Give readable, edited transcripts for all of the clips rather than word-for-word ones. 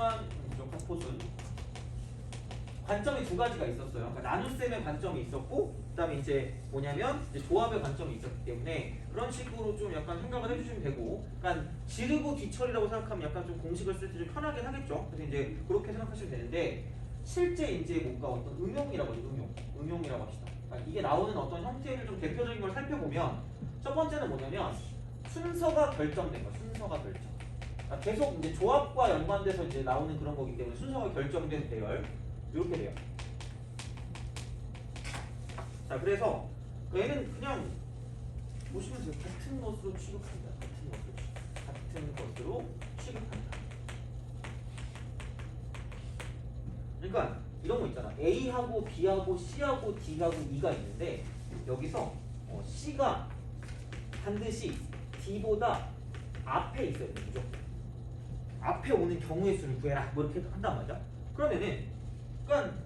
하지만 카포순 관점이 두 가지가 있었어요. 그러니까 나눗셈의 관점이 있었고, 그다음에 이제 뭐냐면 이제 조합의 관점이 있었기 때문에 그런 식으로 좀 약간 생각을 해주시면 되고, 그러니까 지르고 뒤처리라고 생각하면 약간 좀 공식을 쓸 때 좀 편하긴 하겠죠. 그래서 이제 그렇게 생각하시면 되는데, 실제 이제 뭔가 어떤 응용이라고 하죠. 응용이라고 합시다. 그러니까 이게 나오는 어떤 형태를 좀 대표적인 걸 살펴보면, 첫 번째는 뭐냐면 순서가 결정된 거. 순서가 결정. 그러니까 계속 이제 조합과 연관돼서 이제 나오는 그런 거기 때문에 순서가 결정된 배열. 이렇게 돼요. 자, 그래서 얘는 그냥 보시면 돼요. 같은 것으로 취급한다. 같은 것으로 취급한다. 그러니까 이런 거 있잖아. A하고 B하고 C하고 D하고 E가 있는데, 여기서 C가 반드시 D보다 앞에 있어야 돼. 무조건. 앞에 오는 경우의 수를 구해라. 뭐 이렇게 한단 말이야. 그러면은 그러니까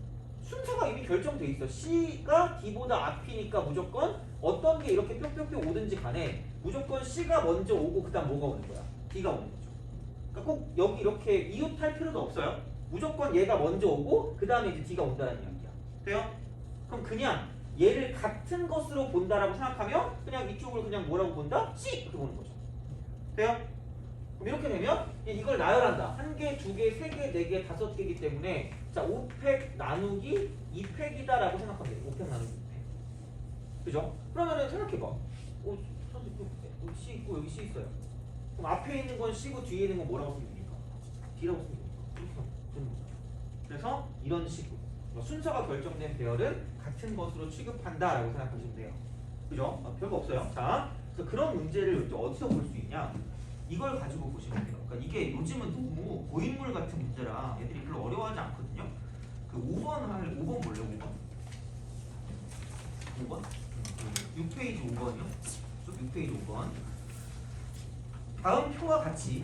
순서가 이미 결정돼 있어. C가 D보다 앞이니까 무조건 어떤 게 이렇게 뿅뿅뿅 오든지 간에 무조건 C가 먼저 오고 그다음 뭐가 오는 거야? D가 오는 거죠. 그러니까 꼭 여기 이렇게 이웃할 필요도 없어요. 무조건 얘가 먼저 오고 그 다음에 이제 D가 온다는 이야기야. 돼요? 그럼 그냥 얘를 같은 것으로 본다라고 생각하면 그냥 이쪽을 그냥 뭐라고 본다? C! 이렇게 보는 거죠. 돼요? 그럼 이렇게 되면 이걸 나열한다. 1개, 2개, 3개, 4개, 5개이기 때문에 자 5팩 나누기 2팩이다 라고 생각하면 돼요. 5팩 나누기 2팩. 그죠? 그러면은 생각해봐. 여기 C 있고 여기 C 있어요. 그럼 앞에 있는 건 C고 뒤에 있는 건 뭐라고 쓰면 됩니까? D라고 쓰면 됩니까? 이렇게 되는 거죠. 그래서 이런 식으로 순서가 결정된 배열은 같은 것으로 취급한다 라고 생각하시면 돼요. 그죠? 별거 없어요. 자, 그래서 그런 문제를 어디서 볼 수 있냐? 이걸 가지고 보시면 돼요. 그러니까 이게 요즘은 너무 고인물 같은 문제라 애들이 별로 어려워하지 않거든요. 그 5번 볼래? 5번? 6페이지 5번이요. 6페이지 5번. 다음 표와 같이,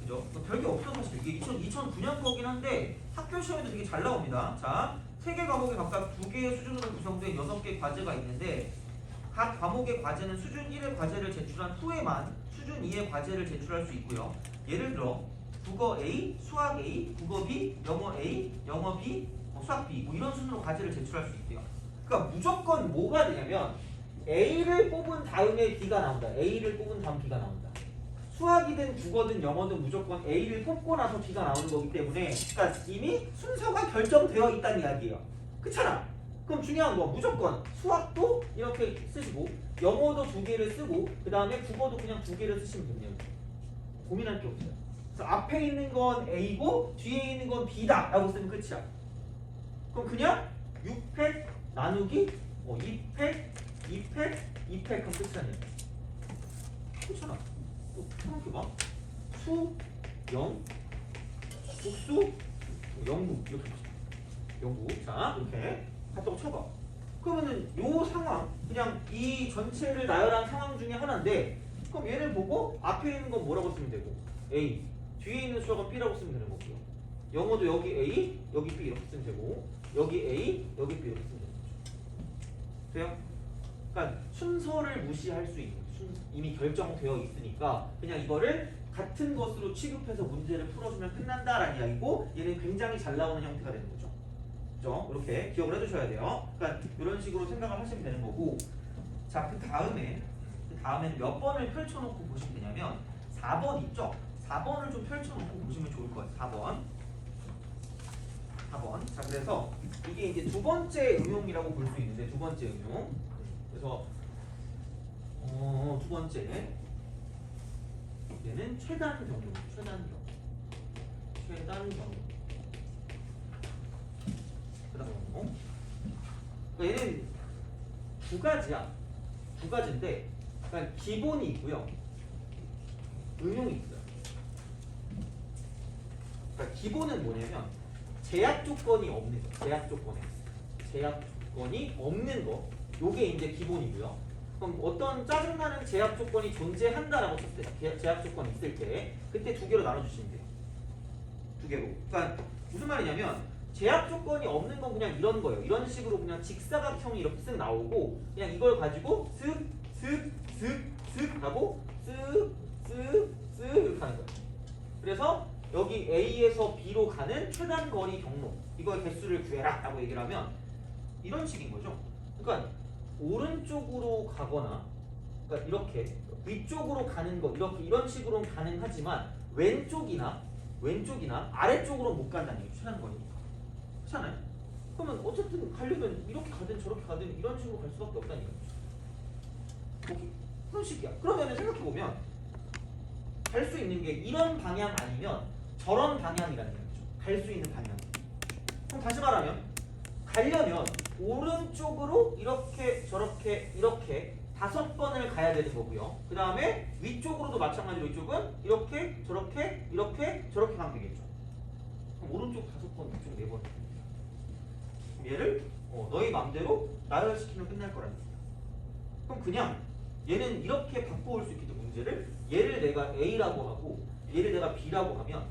그죠? 별게 없어 사실. 이게 2009년 거긴 한데 학교 시험에도 되게 잘 나옵니다. 자, 3개 과목이 각각 2개의 수준으로 구성된 6개 과제가 있는데, 각 과목의 과제는 수준 1의 과제를 제출한 후에만 수준 2의 과제를 제출할 수 있고요. 예를 들어 국어 A, 수학 A, 국어 B, 영어 A, 영어 B, 수학 B 뭐 이런 순으로 과제를 제출할 수 있대요. 그러니까 무조건 뭐가 되냐면 A를 뽑은 다음에 B가 나온다. A를 뽑은 다음 B가 나온다. 수학이든 국어든 영어든 무조건 A를 뽑고 나서 B가 나오는 거기 때문에, 그러니까 이미 순서가 결정되어 있다는 이야기예요. 그렇잖아. 그럼 중요한 거 무조건 수학도 이렇게 쓰시고 영어도 2개를 쓰고 그 다음에 국어도 그냥 2개를 쓰시면 됩니다. 고민할 게 없어요. 그래서 앞에 있는 건 A고 뒤에 있는 건 B다 라고 쓰면 끝이야. 그럼 그냥 6팩 나누기 2팩 2팩 2팩 하면 끝이라는 얘기야. 그렇잖아. 이렇게 봐. 수, 영, 국수, 영국 이렇게 보시죠. 영국. 자, 이렇게 갖다가 쳐봐. 그러면은 요 상황, 그냥 이 전체를 나열한 상황 중에 하나인데, 그럼 얘를 보고 앞에 있는 건 뭐라고 쓰면 되고, A, 뒤에 있는 수학은 B라고 쓰면 되는 거고요. 영어도 여기 A, 여기 B 이렇게 쓰면 되고, 여기 A, 여기 B 이렇게 쓰면 되는 거죠. 돼요? 그러니까 순서를 무시할 수 있는, 이미 결정되어 있으니까 그냥 이거를 같은 것으로 취급해서 문제를 풀어주면 끝난다라는 이야기고, 얘는 굉장히 잘 나오는 형태가 되는 거죠. 그죠? 이렇게 기억을 해주셔야 돼요. 그러니까 이런 식으로 생각을 하시면 되는 거고, 자, 그 다음에는 몇 번을 펼쳐놓고 보시면 되냐면 4번 있죠? 4번을 좀 펼쳐놓고 보시면 좋을 것 같아요. 4번. 자, 그래서 이게 이제 두 번째 응용이라고 볼 수 있는데, 두 번째 응용. 그래서 두 번째 얘는 최단 경우. 얘는 두 가지인데, 그러니까 기본이 있고요, 응용이 있어요. 그러니까 기본은 뭐냐면 제약 조건이 없는 거, 제약 조건이 없는 거, 요게 이제 기본이고요. 그럼 어떤 짜증나는 제약 조건이 존재한다라고 쳤을 때, 제약 조건이 있을 때 그때 2개로 나눠주시면 돼요. 2개로. 그러니까 무슨 말이냐면 제약 조건이 없는 건 그냥 이런 거예요. 이런 식으로 그냥 직사각형이 이렇게 쓱 나오고, 그냥 이걸 가지고 쓱 하고 쓱 이렇게 하는 거예요. 그래서 여기 A에서 B로 가는 최단 거리 경로 이거의 개수를 구해라 라고 얘기를 하면 이런 식인 거죠. 그러니까 오른쪽으로 가거나 그러니까 이렇게 위쪽으로 가는 거 이렇게 이런 식으로는 가능하지만 왼쪽이나 아래쪽으로 못 간다는 얘기죠. 최단 거리니까. 그렇잖아요? 그러면 어쨌든 가려면 이렇게 가든 저렇게 가든 이런 식으로 갈 수밖에 없다는 얘기죠. 오케이. 그런 식이야. 그러면 생각해보면 갈 수 있는 게 이런 방향 아니면 저런 방향이라는 얘기죠. 갈 수 있는 방향. 그럼 다시 말하면 가려면 오른쪽으로 이렇게 저렇게 이렇게 5번을 가야 되는 거고요. 그 다음에 위쪽으로도 마찬가지로 이쪽은 이렇게 저렇게 이렇게 저렇게 가면 되겠죠. 그럼 오른쪽 5번, 위쪽 4번. 얘를 너희 맘대로 나열시키면 끝날 거라는 얘기야. 그럼 그냥 얘는 이렇게 바꿔올 수 있겠죠. 문제를 얘를 내가 A라고 하고 얘를 내가 B라고 하면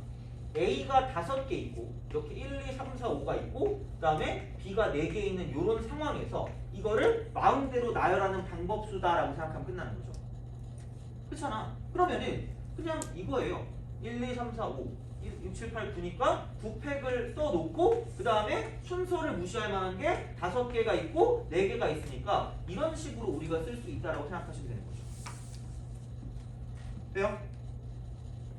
A가 5개 있고 이렇게 1, 2, 3, 4, 5가 있고 그 다음에 B가 4개 있는 이런 상황에서 이거를 마음대로 나열하는 방법수다라고 생각하면 끝나는 거죠. 그렇잖아. 그러면은 그냥 이거예요. 1, 2, 3, 4, 5 6, 7, 8, 9니까 9팩을 써놓고 그 다음에 순서를 무시할 만한 게 5개가 있고 4개가 있으니까 이런 식으로 우리가 쓸 수 있다라고 생각하시면 되는 거죠. 돼요?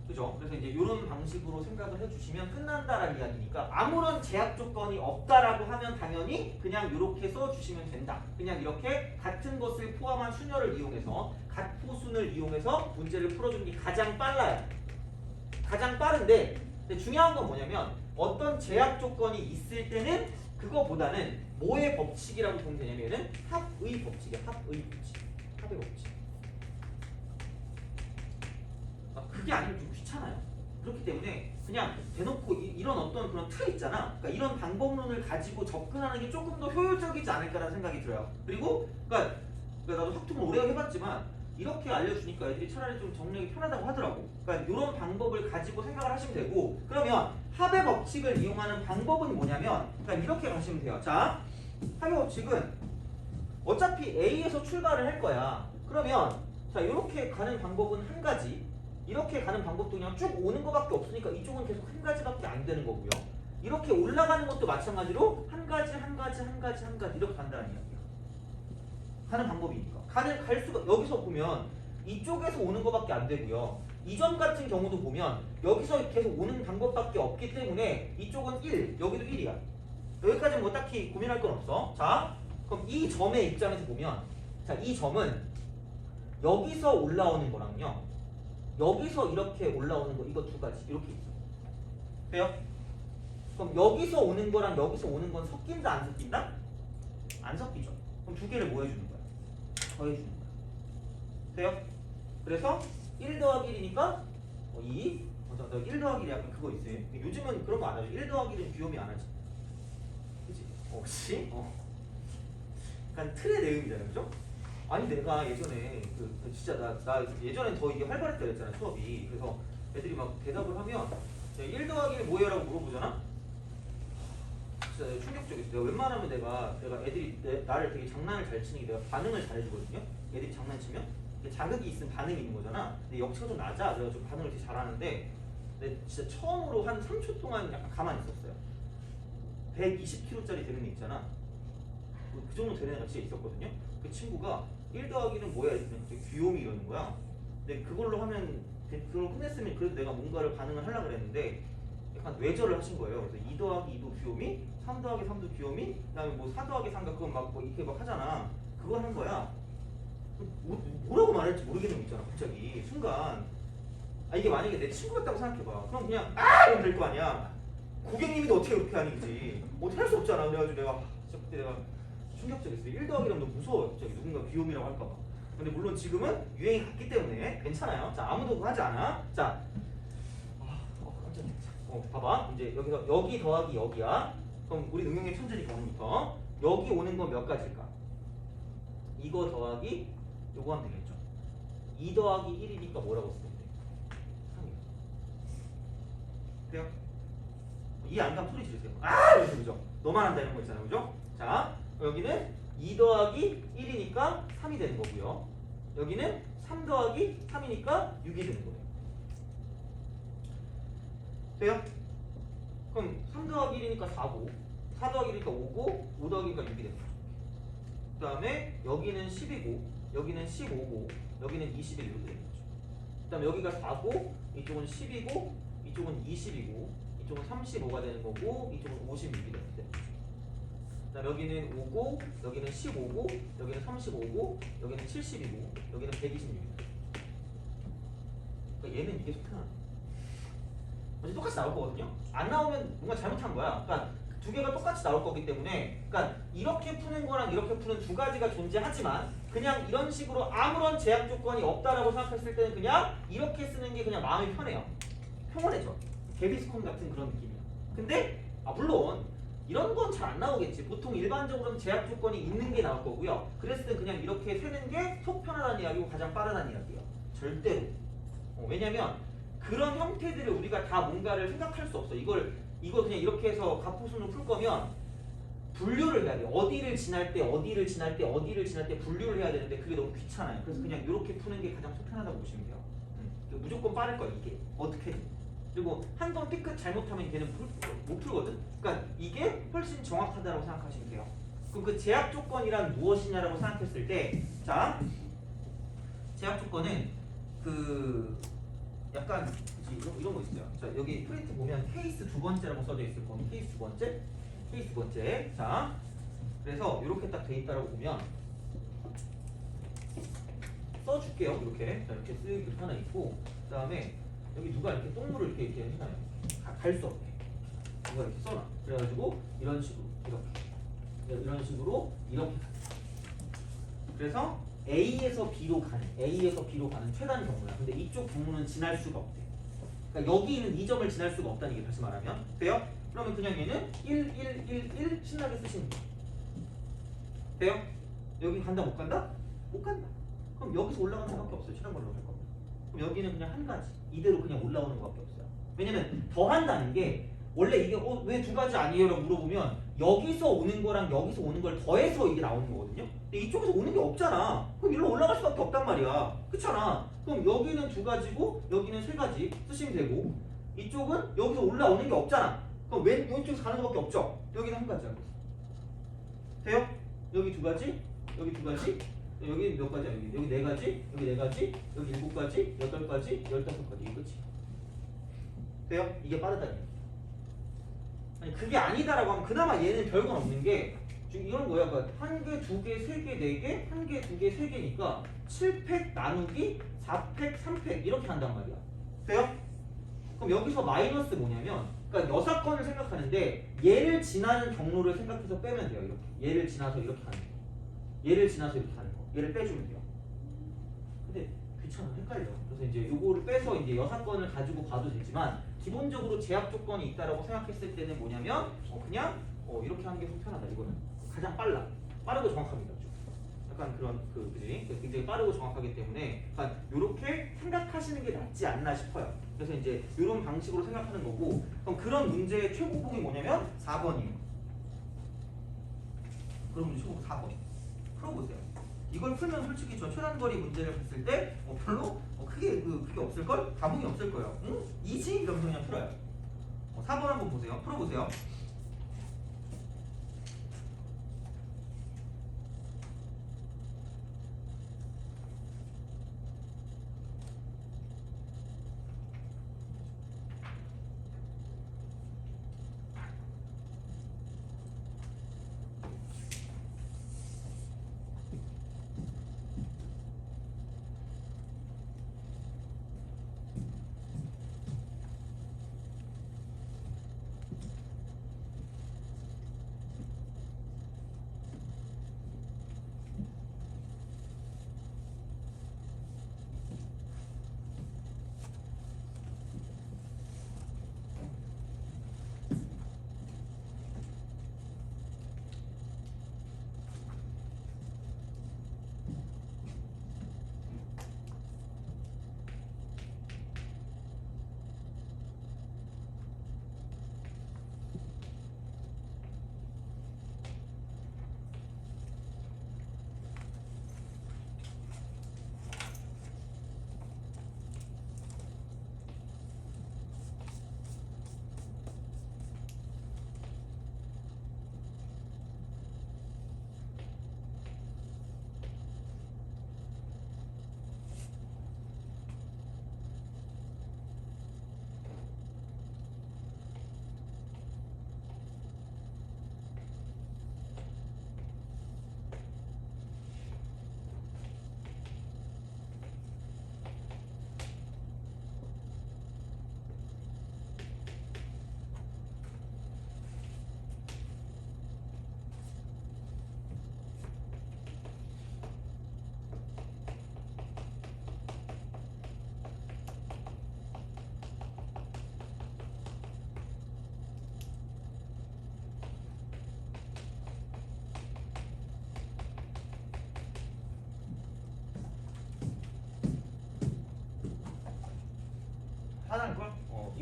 그죠? 그래서 이제 이런 방식으로 생각을 해주시면 끝난다라는 이야기니까 아무런 제약 조건이 없다라고 하면 당연히 그냥 이렇게 써주시면 된다. 그냥 이렇게 같은 것을 포함한 수녀를 이용해서 갓포순을 이용해서 문제를 풀어주는 게 가장 빨라요. 가장 빠른데 근데 중요한 건 뭐냐면 어떤 제약 조건이 있을 때는 그거보다는 뭐의 법칙이라고 보면 되냐면은 합의 법칙이야. 합의 법칙. 합의 법칙. 그게 아니면 좀 귀찮아요. 그렇기 때문에 그냥 대놓고 이런 어떤 그런 틀 있잖아. 그러니까 이런 방법론을 가지고 접근하는 게 조금 더 효율적이지 않을까라는 생각이 들어요. 그리고 그러니까 나도 확통을 오래 해봤지만 이렇게 알려주니까 애들이 차라리 좀 정리하기 편하다고 하더라고. 그러니까 이런 방법을 가지고 생각을 하시면 되고 그러면 합의 법칙을 이용하는 방법은 뭐냐면 그러니까 이렇게 가시면 돼요. 자, 합의 법칙은 어차피 A에서 출발을 할 거야. 그러면 자 이렇게 가는 방법은 한 가지 이렇게 가는 방법도 그냥 쭉 오는 것밖에 없으니까 이쪽은 계속 한 가지밖에 안 되는 거고요. 이렇게 올라가는 것도 마찬가지로 한 가지 이렇게 간다는 이야기야. 가는 방법이니까. 갈 수가 여기서 보면 이쪽에서 오는 것밖에 안 되고요. 이점 같은 경우도 보면 여기서 계속 오는 방법밖에 없기 때문에 이쪽은 1, 여기도 1이야. 여기까지는 뭐 딱히 고민할 건 없어. 자, 그럼 이 점의 입장에서 보면 자, 이 점은 여기서 올라오는 거랑요. 여기서 이렇게 올라오는 거 이거 두 가지 이렇게 있어. 돼요? 그럼 여기서 오는 거랑 여기서 오는 건 섞인다 안 섞인다? 안 섞이죠. 그럼 두 개를 뭐 해주는 거야? 더해주는 거야. 돼요? 그래서 1 더하기 1이니까 2 1 더하기 1이 약간 그거 있어요. 요즘은 그런 거 안 하죠. 1 더하기 1은 귀요미 안 하지. 그치? 그치? 약간 틀의 내용이잖아요. 그죠? 아니 내가 예전에 진짜 나 예전엔 더 이게 활발했다 그랬잖아 수업이. 그래서 애들이 막 대답을 하면 1 더하기 1 뭐예요? 라고 물어보잖아? 진짜 충격적이었어. 내가 웬만하면 내가 애들이 나를 되게 장난을 잘 치는 게 내가 반응을 잘 해주거든요. 애들이 장난치면 자극이 있으면 반응이 있는 거잖아. 근데 역치가 좀 낮아. 그래가지고 반응을 되게 잘하는데 근데 진짜 처음으로 한 3초 동안 약간 가만히 있었어요. 120kg짜리 되는 애 있잖아. 그 정도 되는 애가 진짜 있었거든요. 그 친구가 1 더하기는 뭐야? 이랬더니 귀요미 이러는 거야. 근데 그걸로 하면 그걸 끝냈으면 그래도 내가 뭔가를 반응을 하려고 그랬는데 약간 뇌절을 하신 거예요. 그래서 2 더하기 2도 귀요미, 3 더하기 3도 귀요미, 그 다음에 뭐 4 더하기 3가 그건 막 뭐 이렇게 막 하잖아. 그거 하는 거야. 뭐라고 말할지 모르겠는 거 있잖아. 갑자기 순간 이게 만약에 내 친구 같다고 생각해봐. 그럼 그냥 이러면 될 거 아니야. 고객님이 어떻게 그렇게 하니 그지. 어떻게 할 수 없잖아. 그래가지고 내가 진짜 그때 내가 충격적이었어. 1 더하기라면 너무 무서워. 갑자기 누군가 귀요미라고 할까봐. 근데 물론 지금은 유행이 갔기 때문에 괜찮아요. 자, 아무도 그거 하지 않아. 자, 깜짝이야. 봐봐. 이제 여기서 여기 더하기 여기야. 그럼 우리 응용의 천재니까 오늘부터 여기 오는 건 몇 가지일까? 이거 더하기 요거 하면 되겠죠. 2 더하기 1이니까 뭐라고 쓰면 돼? 3이요. 돼요? 이해 안 가면 소리 지르세요. 이러면서 그죠? 너만 한다 이런 거 있잖아요. 그죠? 자, 여기는 2 더하기 1이니까 3이 되는 거고요. 여기는 3 더하기 3이니까 6이 되는 거예요. 돼요? 그럼 3 더하기 1이니까 4고 4 더하기 1이니까 5고 5 더하기 1이니까 6이 되는 거죠. 그 다음에 여기는 10이고 여기는 15고 여기는 21 이렇게 되는 거죠. 그 다음에 여기가 4고 이쪽은 10이고 이쪽은 20이고 이쪽은 35가 되는 거고 이쪽은 56이 되는 거죠. 그 다음에 여기는 5고 여기는 15고 여기는 35고 여기는 70이고 여기는 126이고 그러니까 얘는 이게 속편하네. 어차피 똑같이 나올 거거든요. 안 나오면 뭔가 잘못한 거야. 그러니까 두 개가 똑같이 나올 거기 때문에 그러니까 이렇게 푸는 거랑 이렇게 푸는 두 가지가 존재하지만 그냥 이런 식으로 아무런 제약 조건이 없다라고 생각했을 때는 그냥 이렇게 쓰는 게 그냥 마음이 편해요. 평온해져. 개비스콘 같은 그런 느낌이야. 근데 물론 이런 건 잘 안 나오겠지. 보통 일반적으로는 제약 조건이 있는 게 나올 거고요. 그랬을 때 그냥 이렇게 세는 게 속 편하다는 이야기고 가장 빠르다는 이야기예요. 절대로. 왜냐면 그런 형태들을 우리가 다 뭔가를 생각할 수 없어. 이걸 그냥 이렇게 해서 가포순으로 풀 거면 분류를 해야 돼. 어디를 지날 때 어디를 지날 때 어디를 지날 때 분류를 해야 되는데 그게 너무 귀찮아요. 그래서 그냥 이렇게 푸는 게 가장 속 편하다고 보시면 돼요. 무조건 빠를 거야 이게. 어떻게든. 그리고 한 번 삐끗 잘못하면 걔는 못 풀거든. 그러니까 이게 훨씬 정확하다고 생각하시면 돼요. 그럼 그 제약 조건이란 무엇이냐라고 생각했을 때, 자, 제약 조건은 그 약간 이런 거 있어요. 자, 여기 프린트 보면 케이스 두 번째라고 써져 있을 거예요. 케이스 두 번째, 케이스 두 번째. 자, 그래서 이렇게 딱 돼 있다라고 보면 써줄게요. 이렇게, 자, 이렇게 쓱 이렇게 하나 있고, 그 다음에 여기 누가 이렇게 똥물을 이렇게 해놔요. 갈 수 없게. 누가 이렇게 써놔. 그래가지고 이런 식으로 이렇게, 이런 식으로 이렇게. 그래서 A에서 B로 가는 최단 경로야. 근데 이쪽 경로는 지날 수가 없대. 그러니까 여기 있는 이 점을 지날 수가 없다는 얘기 다시 말하면 돼요? 그러면 그냥 얘는 1, 1, 1, 1 신나게 쓰시면 돼요. 돼요? 여기 간다 못 간다? 못 간다. 그럼 여기서 올라가는 수밖에 없어요. 최단 걸로 갈 거면. 그럼 여기는 그냥 한 가지. 이대로 그냥 올라오는 것밖에 없어요. 왜냐면 더 한다는 게 원래 이게 왜 두 가지 아니에요? 라고 물어보면 여기서 오는 거랑 여기서 오는 걸 더해서 이게 나오는 거거든요. 근데 이쪽에서 오는 게 없잖아. 그럼 일로 올라갈 수밖에 없단 말이야. 그렇잖아. 그럼 여기는 두 가지고 여기는 세 가지 쓰시면 되고 이쪽은 여기서 올라오는 게 없잖아. 그럼 왼쪽에서 가는 것밖에 없죠. 여기는 한 가지야. 돼요? 여기 두 가지, 여기 두 가지, 여기 몇 가지야? 여기 네 가지, 여기 네 가지, 여기 일곱 가지, 여덟 가지, 15가지. 이게 끝이야. 돼요? 이게 빠르다니. 아니 그게 아니다라고 하면 그나마 얘는 별건 없는 게 지금 이런 거야. 그러니까 한 개, 두 개, 세 개, 네 개, 한 개, 두 개, 세 개니까 7팩 나누기 4팩, 3팩 이렇게 한단 말이야. 돼요? 그럼 여기서 마이너스 뭐냐면 그러니까 여사건을 생각하는데 얘를 지나는 경로를 생각해서 빼면 돼요. 이렇게 얘를 지나서 이렇게 하는 거, 얘를 지나서 이렇게 하는 거, 얘를 빼주면 돼요. 근데 귀찮아, 헷갈려. 그래서 이제 요거를 빼서 이제 여사건을 가지고 봐도 되지만 기본적으로 제약 조건이 있다라고 생각했을 때는 뭐냐면 그냥 이렇게 하는 게 속편하다. 이거는 가장 빠르고 정확합니다. 좀. 약간 그런 그지 굉장히 빠르고 정확하기 때문에 약간 이렇게 생각하시는 게 낫지 않나 싶어요. 그래서 이제 이런 방식으로 생각하는 거고 그럼 그런 문제의 최고봉이 뭐냐면 4번이에요. 그럼 문제 최고봉 4번 풀어보세요. 이걸 풀면 솔직히 저 최단거리 문제를 봤을 때 별로 크게 그게 없을걸? 감흥이 없을 거예요. 응? 이지? 이러면서 그냥 풀어요. 4번 한번 보세요. 풀어보세요.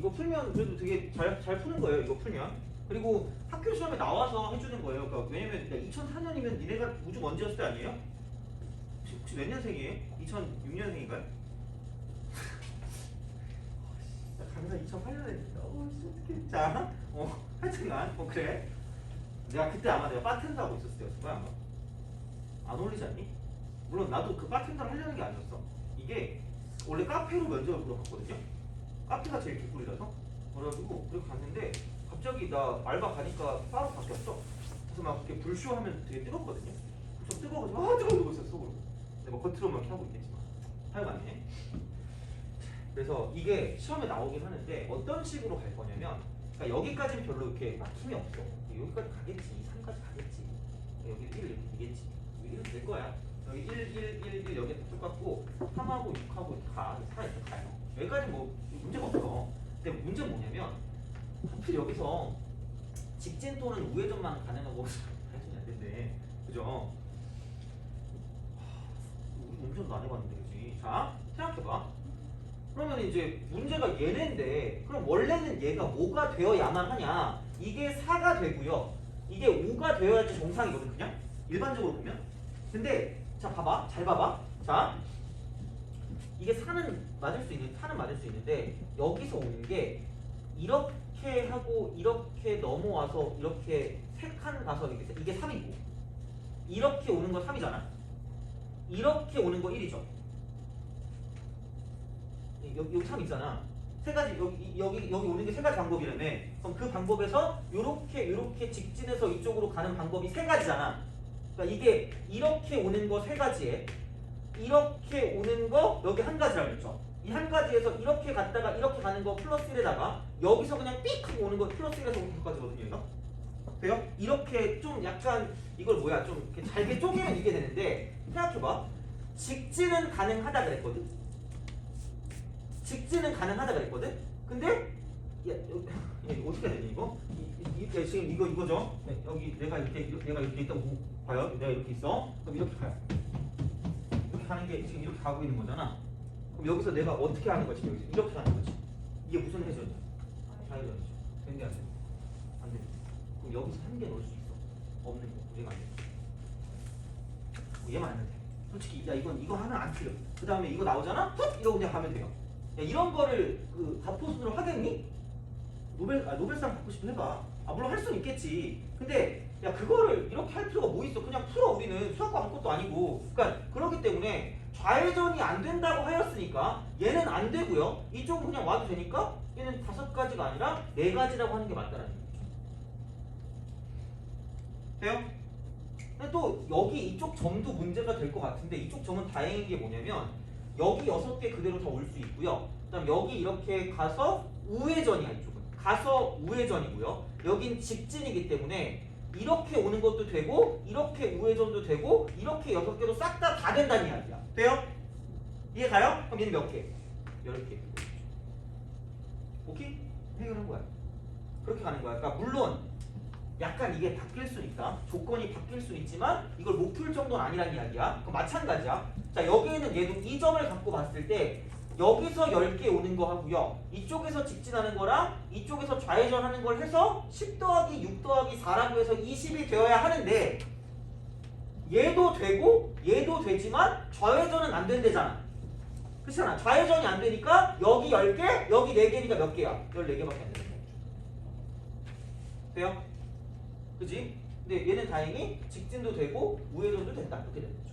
이거 풀면 그래도 되게 잘 푸는 거예요. 이거 풀면. 그리고 학교 시험에 나와서 해주는 거예요. 그러니까 왜냐면 2004년이면 니네가 우주 먼지였을 때 아니에요? 혹시 몇 년생이에요? 2006년생인가요? 강사 2008년에 했다. 어떡해. 자, 하여튼간 그래. 내가 그때 아마 내가 바텐더 하고 있었을 때였을 거야 아마. 안 어울리지 않니? 물론 나도 그 바텐더를 하려는 게 아니었어. 이게 원래 카페로 면접을 보러 갔거든요. 카페가 제일 개꿀이라서. 그래가지고 그렇게 갔는데 갑자기 나 알바 가니까 바로 바뀌었어. 그래서 막 이렇게 불쇼하면 되게 뜨겁거든요. 좀 뜨거워가지고 뜨거워 이러고 있었어 속으로. 근데 뭐 겉으로 막 이렇게 하고 있겠지만 하여간에. 그래서 이게 시험에 나오긴 하는데 어떤 식으로 갈 거냐면, 그러니까 여기까지는 별로 이렇게 막힘이 없어. 여기까지 가겠지, 3까지 가겠지. 여기 1 이렇게 되겠지. 1은 될 거야. 여기 1 여기 똑같고 3하고 6하고 이렇게 가. 4 이렇게 가요. 여기까지 뭐 문제가 없어. 근데 문제는 뭐냐면 하필 여기서 직진 또는 우회전만 가능하고 발전이 안 된대. 그죠? 우리 운전도 안 해봤는데, 그지? 자, 생각해봐. 그러면 이제 문제가 얘네인데, 그럼 원래는 얘가 뭐가 되어야만 하냐? 이게 4가 되고요. 이게 5가 되어야지 정상이거든, 그냥? 일반적으로 보면. 근데, 자, 봐봐. 잘 봐봐. 자, 이게 4는 맞을 수 있는데, 여기서 오는 게, 이렇게 하고, 이렇게 넘어와서, 이렇게 3칸 가서, 이게 3이고, 이렇게 오는 건 3이잖아? 이렇게 오는 거 1이죠? 여기 3 있잖아. 세 가지 여기 오는 게 세 가지 방법이라며. 그럼 그 방법에서 요렇게 직진해서 이쪽으로 가는 방법이 세 가지잖아. 그러니까 이게 이렇게 오는 거 세 가지에 이렇게 오는 거 여기 한 가지라고 했죠. 이 한 가지에서 이렇게 갔다가 이렇게 가는 거 플러스 1에다가 여기서 그냥 삑 하고 오는 거 플러스 1에서 5까지거든요. 이거 돼요? 이렇게 좀 약간 이걸 뭐야 좀 이렇게 잘게 쪼개면 이게 되는데, 생각해봐. 직진은 가능하다 그랬거든. 직진은 가능하다 그랬거든? 근데 야, 어떻게 해야 되니 이거? 지금 이거죠? 네, 여기 내가 이렇게 있다고 봐요. 내가 이렇게 있어. 그럼 이렇게 가요. 이렇게 가는 게 지금 이렇게 가고 있는 거잖아. 그럼 여기서 내가 어떻게 하는 거지? 여기서 이렇게 하는 거지. 이게 무슨 회전이야? 좌회전이죠. 된게 안 돼? 안 돼. 그럼 여기서 한 개 넣을 수 있어. 없는 거. 얘가 안 돼. 얘만 안 돼. 솔직히 야 이거 하나 안 틀려. 그 다음에 이거 나오잖아? 툭! 이러고 그냥 가면 돼요. 야, 이런 거를 그 답포순으로 하겠니? 노벨상 받고 싶으면 해봐. 물론 할 수는 있겠지. 근데 야 그거를 이렇게 할 필요가 뭐 있어? 그냥 풀어. 우리는 수학과 아무것도 아니고. 그러니까 그렇기 때문에 좌회전이 안 된다고 하였으니까 얘는 안 되고요. 이쪽은 그냥 와도 되니까 얘는 5가지가 아니라 4가지라고 하는 게 맞다라는 거죠. 돼요? 근데 또 여기 이쪽 점도 문제가 될 것 같은데, 이쪽 점은 다행인 게 뭐냐면 여기 6개 그대로 다 올 수 있고요. 그다음 여기 이렇게 가서 우회전이야. 이쪽은 가서 우회전이고요. 여긴 직진이기 때문에 이렇게 오는 것도 되고 이렇게 우회전도 되고 이렇게 6개도 싹 다 된다는 이야기야. 돼요? 이해 가요? 그럼 얘는 몇 개? 10개. 오케이? 해결한 거야. 그렇게 가는 거야. 그러니까 물론 약간 이게 바뀔 수 있다. 조건이 바뀔 수 있지만 이걸 못 풀 정도는 아니란 이야기야. 그럼 마찬가지야. 자, 여기에는 얘도 이 점을 갖고 봤을 때 여기서 10개 오는 거 하고요. 이쪽에서 직진하는 거랑 이쪽에서 좌회전하는 걸 해서 10 더하기 6 더하기 4라고 해서 20이 되어야 하는데, 얘도 되고 얘도 되지만 좌회전은 안 된대잖아. 그렇잖아. 좌회전이 안 되니까 여기 10개, 여기 4개니까 몇 개야? 14개밖에 안 되는 거야. 돼요? 그지? 근데 얘는 다행히 직진도 되고 우회전도 된다. 이렇게 되는 거죠.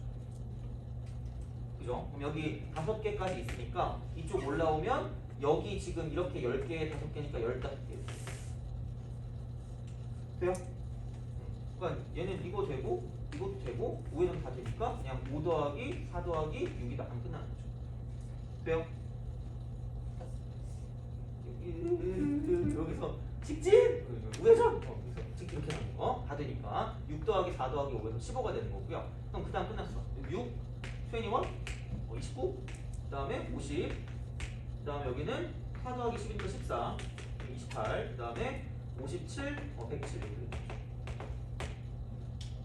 그죠? 그럼 여기 5개까지 있으니까 이쪽 올라오면 여기 지금 이렇게 10개에 5개니까 15개. 돼요? 그러니까 얘는 이거 되고 이것도 되고 우회전 다 되니까 그냥 5 더하기 4 더하기 6이 다 끝나는 거죠. 돼요? 여기서 직진! 우회전! 직진 이렇게 하는 거 다 되니까 6 더하기 4 더하기 5에서 15가 되는 거고요. 그럼 그 다음 끝났어. 6, 21, 29, 그 다음에 50, 그 다음에 여기는 4 더하기 10이니까 14, 28, 그 다음에 57, 107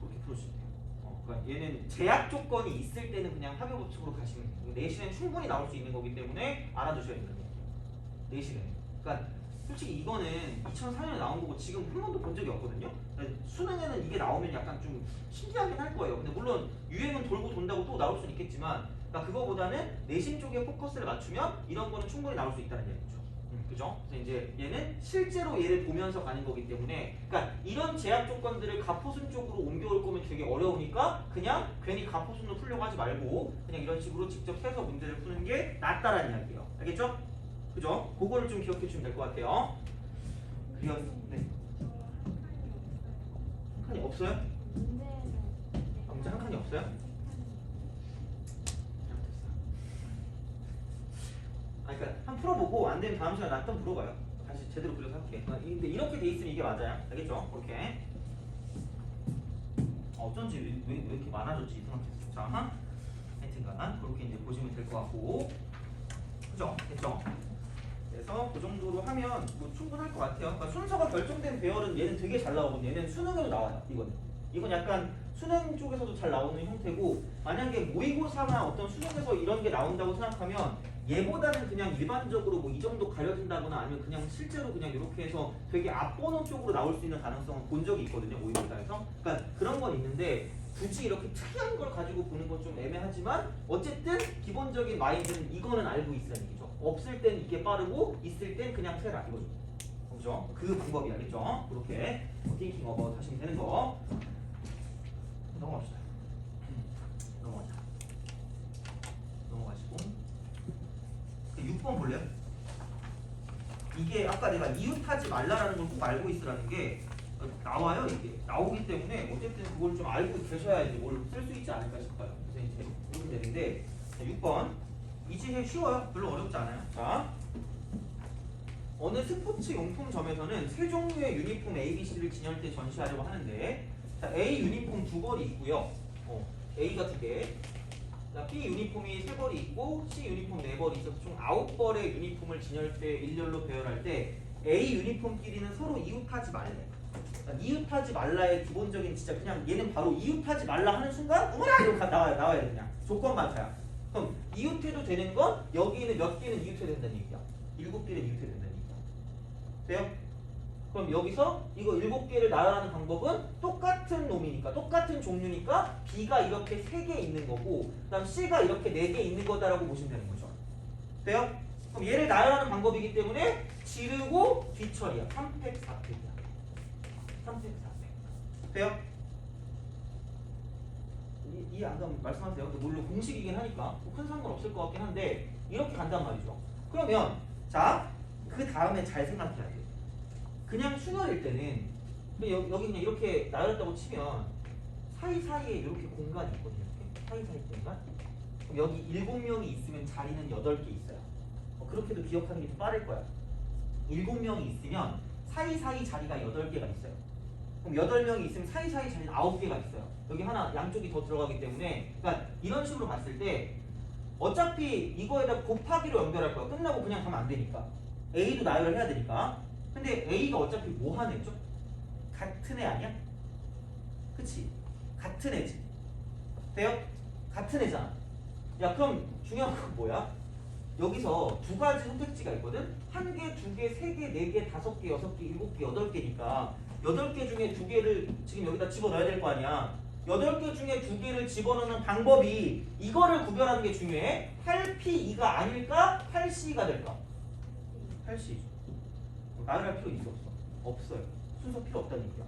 이렇게 풀 수 있대요. 그러니까 얘는 제약 조건이 있을 때는 그냥 합의 법칙으로 가시면 돼요. 내신엔 충분히 나올 수 있는 거기 때문에 알아두셔야 된다는 거예요. 내신에. 그러니까 솔직히 이거는 2004년에 나온 거고 지금 한 번도 본 적이 없거든요. 그러니까 수능에는 이게 나오면 약간 좀 신기하긴 할 거예요. 근데 물론 유행은 돌고 돈다고 또 나올 수는 있겠지만, 그러니까 그거보다는 내신 쪽에 포커스를 맞추면 이런 거는 충분히 나올 수 있다는 얘기죠. 그죠? 그래서 이제 얘는 실제로 얘를 보면서 가는 거기 때문에, 그러니까 이런 제약 조건들을 가포순 쪽으로 옮겨올 거면 되게 어려우니까 그냥 괜히 가포순으로 풀려고 하지 말고 그냥 이런 식으로 직접 해서 문제를 푸는 게 낫다라는 이야기예요. 알겠죠? 그죠? 그거를 좀 기억해 주시면 될 것 같아요. 네. 한 칸이 없어요? 아, 문제 한 칸이 없어요? 그러니까 한 풀어보고 안 되면 다음 시간에 나 또 물어봐요. 다시 제대로 그려서 할게. 근데 이렇게 돼 있으면 이게 맞아요. 알겠죠? 그렇게. 어쩐지 왜 이렇게 많아졌지 생각했어. 자, 하여튼간 그렇게 이제 보시면 될 것 같고, 그죠? 됐죠? 그래서 그 정도로 하면 뭐 충분할 것 같아요. 그러니까 순서가 결정된 배열은 얘는 되게 잘 나오거든요. 얘는 수능에도 나와요. 이건 약간 수능 쪽에서도 잘 나오는 형태고, 만약에 모의고사나 어떤 수능에서 이런 게 나온다고 생각하면 얘보다는 그냥 일반적으로 뭐 이 정도 가려진다거나 아니면 그냥 실제로 그냥 이렇게 해서 되게 앞번호 쪽으로 나올 수 있는 가능성은 본 적이 있거든요. 모의고사에서. 그러니까 그런 건 있는데 굳이 이렇게 특이한 걸 가지고 보는 건 좀 애매하지만 어쨌든 기본적인 마인드는 이거는 알고 있어야 되죠. 없을 땐 이게 빠르고 있을 땐 그냥 세라 이거죠. 그죠? 그 방법이 알겠죠? 그렇게 띵킹 어바웃 하시면 되는 거. 넘어갑시다. 넘어가자. 넘어가시고 6번 볼래요? 이게 아까 내가 이웃하지 말라라는 걸 꼭 알고 있으라는 게 나와요. 이게 나오기 때문에 어쨌든 그걸 좀 알고 계셔야지 뭘 쓸 수 있지 않을까 싶어요. 그래서 이제 이렇게 되는데 6번 이제 쉬워요. 별로 어렵지 않아요. 자, 어느 스포츠 용품점에서는 세 종류의 유니폼 A, B, C를 진열대 전시하려고 하는데, 자, A 유니폼 2벌이 있고요. A가 2개. B 유니폼이 3벌이 있고 C 유니폼 4벌이 있어서 총 9벌의 유니폼을 진열대 일렬로 배열할 때 A 유니폼끼리는 서로 이웃하지 말래. 그러니까 이웃하지 말라의 기본적인 진짜 그냥 얘는 바로 이웃하지 말라 하는 순간 어머나 이렇게 나와야 돼. 그냥 조건 반사야. 그럼 이웃해도 되는 건 여기는 몇 개는 이웃해도 된다는 얘기야. 7개는 이웃해도 된다는 얘기야. 돼요? 그럼 여기서 이거 7개를 나열하는 방법은 똑같은 놈이니까 똑같은 종류니까 B가 이렇게 3개 있는 거고 그 다음 C가 이렇게 4개 있는 거다라고 보시면 되는 거죠. 돼요? 그럼 얘를 나열하는 방법이기 때문에 지르고 뒤처리야. 3팩 4팩이야. 3팩 4팩. 돼요? 이해 안 가면 말씀하세요. 근데 물론 공식이긴 하니까 큰 상관없을 것 같긴 한데 이렇게 간단 말이죠. 그러면 자, 그 다음에 잘 생각해야 돼. 그냥 순열일 때는 여기 그냥 이렇게 나열했다고 치면 사이사이에 이렇게 공간이 있거든요. 이렇게 사이사이 공간. 그럼 여기 7명이 있으면 자리는 8개 있어요. 그렇게도 기억하는 게 좀 빠를 거야. 7명이 있으면 사이사이 자리가 8개가 있어요. 그럼 8명이 있으면 사이사이 자리는 9개가 있어요. 여기 하나 양쪽이 더 들어가기 때문에, 그러니까 이런 식으로 봤을 때 어차피 이거에다 곱하기로 연결할 거야. 끝나고 그냥 가면 안 되니까. A도 나열해야 되니까. 근데 A가 어차피 뭐 하는 애죠? 같은 애 아니야? 그치? 같은 애지. 돼요? 같은 애잖아. 야, 그럼 중요한 건 뭐야? 여기서 두 가지 선택지가 있거든? 1개, 2개, 3개, 4개, 5개, 6개, 7개, 8개니까 8개 중에 2개를 지금 여기다 집어넣어야 될 거 아니야. 8개 중에 2개를 집어넣는 방법이 이거를 구별하는 게 중요해. 8P2가 아닐까? 8C가 될까? 8C. 나열할 필요 있어 없어? 없어요. 순서 필요 없다는 얘기야.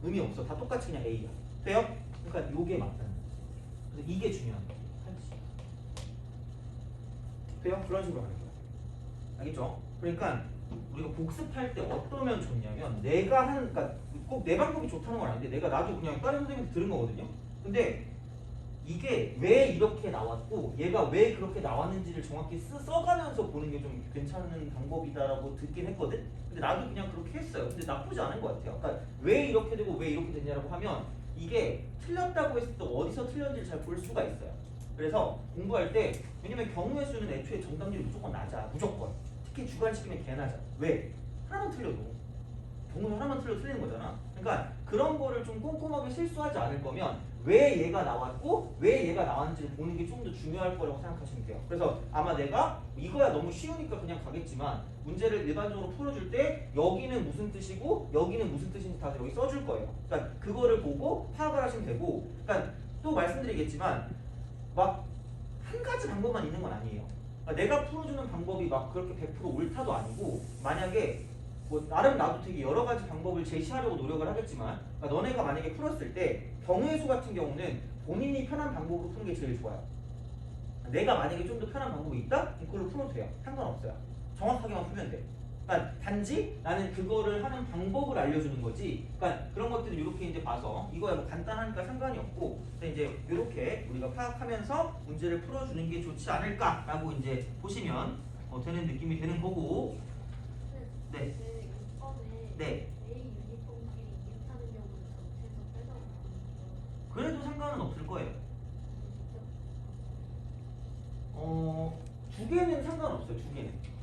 의미 없어. 다 똑같이 그냥 A야. 돼요? 그러니까 요게 맞다는 거야. 그래서 이게 중요한 거야. 8C. 돼요? 그런 식으로 하는 거야. 알겠죠? 그러니까 우리가 복습할 때 어떠면 좋냐면 내가 하는, 그러니까 꼭 내 방법이 좋다는 건 아닌데 나도 그냥 다른 선생님한테 들은 거거든요. 근데 이게 왜 이렇게 나왔고 얘가 왜 그렇게 나왔는지를 정확히 써가면서 보는 게 좀 괜찮은 방법이다라고 듣긴 했거든. 근데 나도 그냥 그렇게 했어요. 근데 나쁘지 않은 것 같아요. 그러니까 왜 이렇게 되고 왜 이렇게 됐냐라고 하면 이게 틀렸다고 했을 때 어디서 틀렸는지를 잘 볼 수가 있어요. 그래서 공부할 때 왜냐면 경우의 수는 애초에 정답률이 무조건 낮아. 무조건. 특히 주관식이면 개 낮아. 왜? 하나만 틀려도 정문 하나만 틀려 틀리는 거잖아. 그러니까 그런 거를 좀 꼼꼼하게 실수하지 않을 거면 왜 얘가 나왔고 왜 얘가 나왔는지를 보는 게 좀 더 중요할 거라고 생각하시면 돼요. 그래서 아마 내가 이거야 너무 쉬우니까 그냥 가겠지만 문제를 일반적으로 풀어줄 때 여기는 무슨 뜻이고 여기는 무슨 뜻인지 다 여기 써줄 거예요. 그러니까 그거를 보고 파악을 하시면 되고, 그러니까 또 말씀드리겠지만 막 한 가지 방법만 있는 건 아니에요. 그러니까 내가 풀어주는 방법이 막 그렇게 100% 옳다도 아니고, 만약에 뭐 나름 나도 되게 여러 가지 방법을 제시하려고 노력을 하겠지만, 그러니까 너네가 만약에 풀었을 때 경우의 수 같은 경우는 본인이 편한 방법으로 푸는 게 제일 좋아요. 내가 만약에 좀 더 편한 방법이 있다? 그럼 그걸로 풀어도 돼요. 상관없어요. 정확하게만 풀면 돼. 그러니까 단지 나는 그거를 하는 방법을 알려주는 거지. 그러니까 그런 것들을 이렇게 이제 봐서 이거야 뭐 간단하니까 상관이 없고, 근데 이제 이렇게 우리가 파악하면서 문제를 풀어주는 게 좋지 않을까라고 이제 보시면 되는 느낌이 되는 거고. 네. 네. 그래도 상관은 없을 거예요. 두 개는 상관없어요. 두 개는.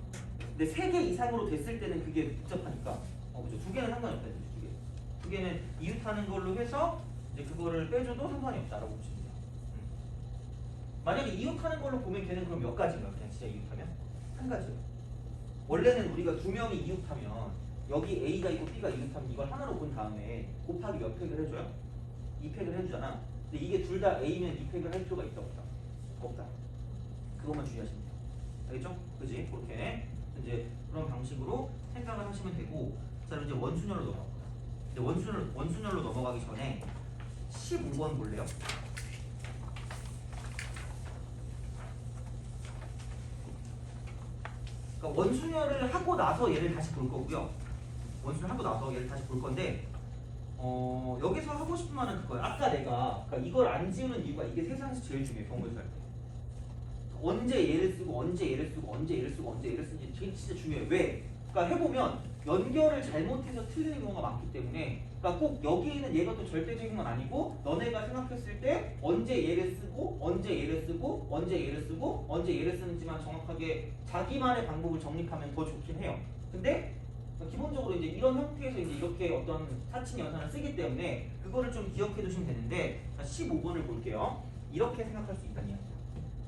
근데 3개 이상으로 됐을 때는 그게 복잡하니까. 그죠. 두 개는 상관이 없다. 두 개. 두 개는 이웃하는 걸로 해서 이제 그거를 빼줘도 상관이 없다라고 보시면 돼요. 만약에 이웃하는 걸로 보면 걔는 그럼 몇 가지인가? 그냥 진짜 이웃하면? 한 가지요. 원래는 우리가 두 명이 이웃하면 여기 A가 있고 B가 이웃하면 이걸 하나로 본 다음에 곱하기 몇 팩을 해줘요? 2팩을 해주잖아. 근데 이게 둘 다 A면 2팩을 할 필요가 있다 없다? 없다. 그것만 주의하시면 돼요. 알겠죠? 그지? 그렇게 이제 그런 방식으로 생각을 하시면 되고, 자 이제 원순열로 넘어갑니다. 이제 원순열로 넘어가기 전에 15번 볼래요? 그러니까 원순열을 하고 나서 얘를 다시 볼 거고요. 원순을 하고 나서 얘를 다시 볼 건데, 여기서 하고 싶은 말은 그거예요. 아까 내가 그러니까 이걸 안 지우는 이유가 이게 세상에서 제일 중요해요. 경우에서 할 때. 언제 얘를 쓰고 언제 얘를 쓰고 언제 얘를 쓰고 언제 얘를 쓰는지 되게 진짜 중요해요. 왜? 그러니까 해보면 연결을 잘못해서 틀리는 경우가 많기 때문에, 그러니까 꼭 여기에는 얘가 또 절대적인 건 아니고 너네가 생각했을 때 언제 얘를 쓰고 언제 얘를 쓰고 언제 얘를 쓰고 언제 얘를 쓰는지만 정확하게 자기만의 방법을 정립하면 더 좋긴 해요. 근데 기본적으로 이제 이런 형태에서 이제 이렇게 어떤 사칭 연산을 쓰기 때문에 그거를 좀 기억해 두시면 되는데, 15번을 볼게요. 이렇게 생각할 수 있다는 이야기죠.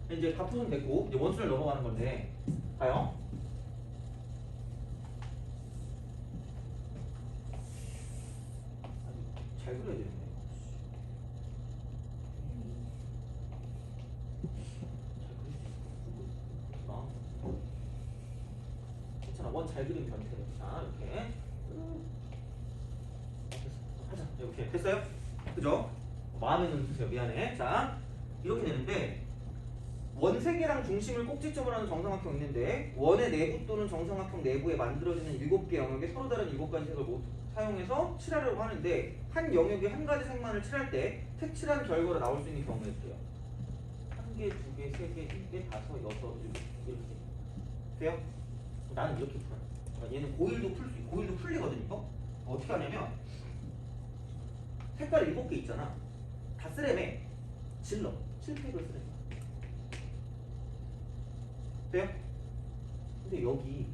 이제 다 푸면 됐고 이제 원순을 넘어가는 건데, 가요. 잘 그려야 되는데. 괜찮아. 원 잘 그리면 변태. 자 이렇게. 하자. 이렇게 됐어요? 그죠? 마음에 눈 드세요. 미안해. 자 이렇게 되는데, 원 3개랑 중심을 꼭지점으로 하는 정삼각형이 있는데 원의 내부 또는 정삼각형 내부에 만들어지는 7개 영역에 서로 다른 7가지 색을 사용해서 칠하려고 하는데, 한 영역에 한 가지 색만을 칠할 때 색칠한 결과로 나올 수 있는 경우가 있어요. 1개, 2개, 3개, 4개, 5, 6 이렇게 돼요? 나는 이렇게 풀어요. 그러니까 얘는 고일도 풀리거든요. 이거? 어떻게 하냐면 색깔 7개 있잖아. 다 쓰레매 질러 7팩을 쓰레매 돼요? 근데 여기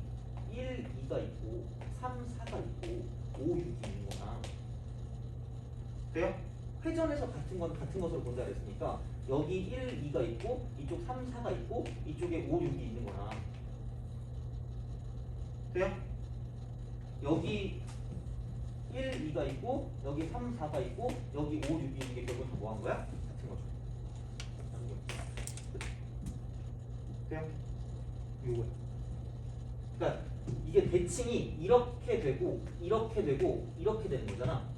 1, 2가 있고 3, 4가 있고 5, 6이 있는 거나, 돼요? 회전에서 같은 건 같은 것으로 본다 그랬으니까 여기 1, 2가 있고 이쪽 3, 4가 있고 이쪽에 5, 6이 있는 거나, 돼요? 여기 1, 2가 있고 여기 3, 4가 있고 여기 5, 6이 있는 게 결국 다 뭐 한 거야? 같은 거죠. 돼요? 요거야. 그러니까 이게 대칭이 이렇게 되고 이렇게 되고 이렇게 되는 거잖아.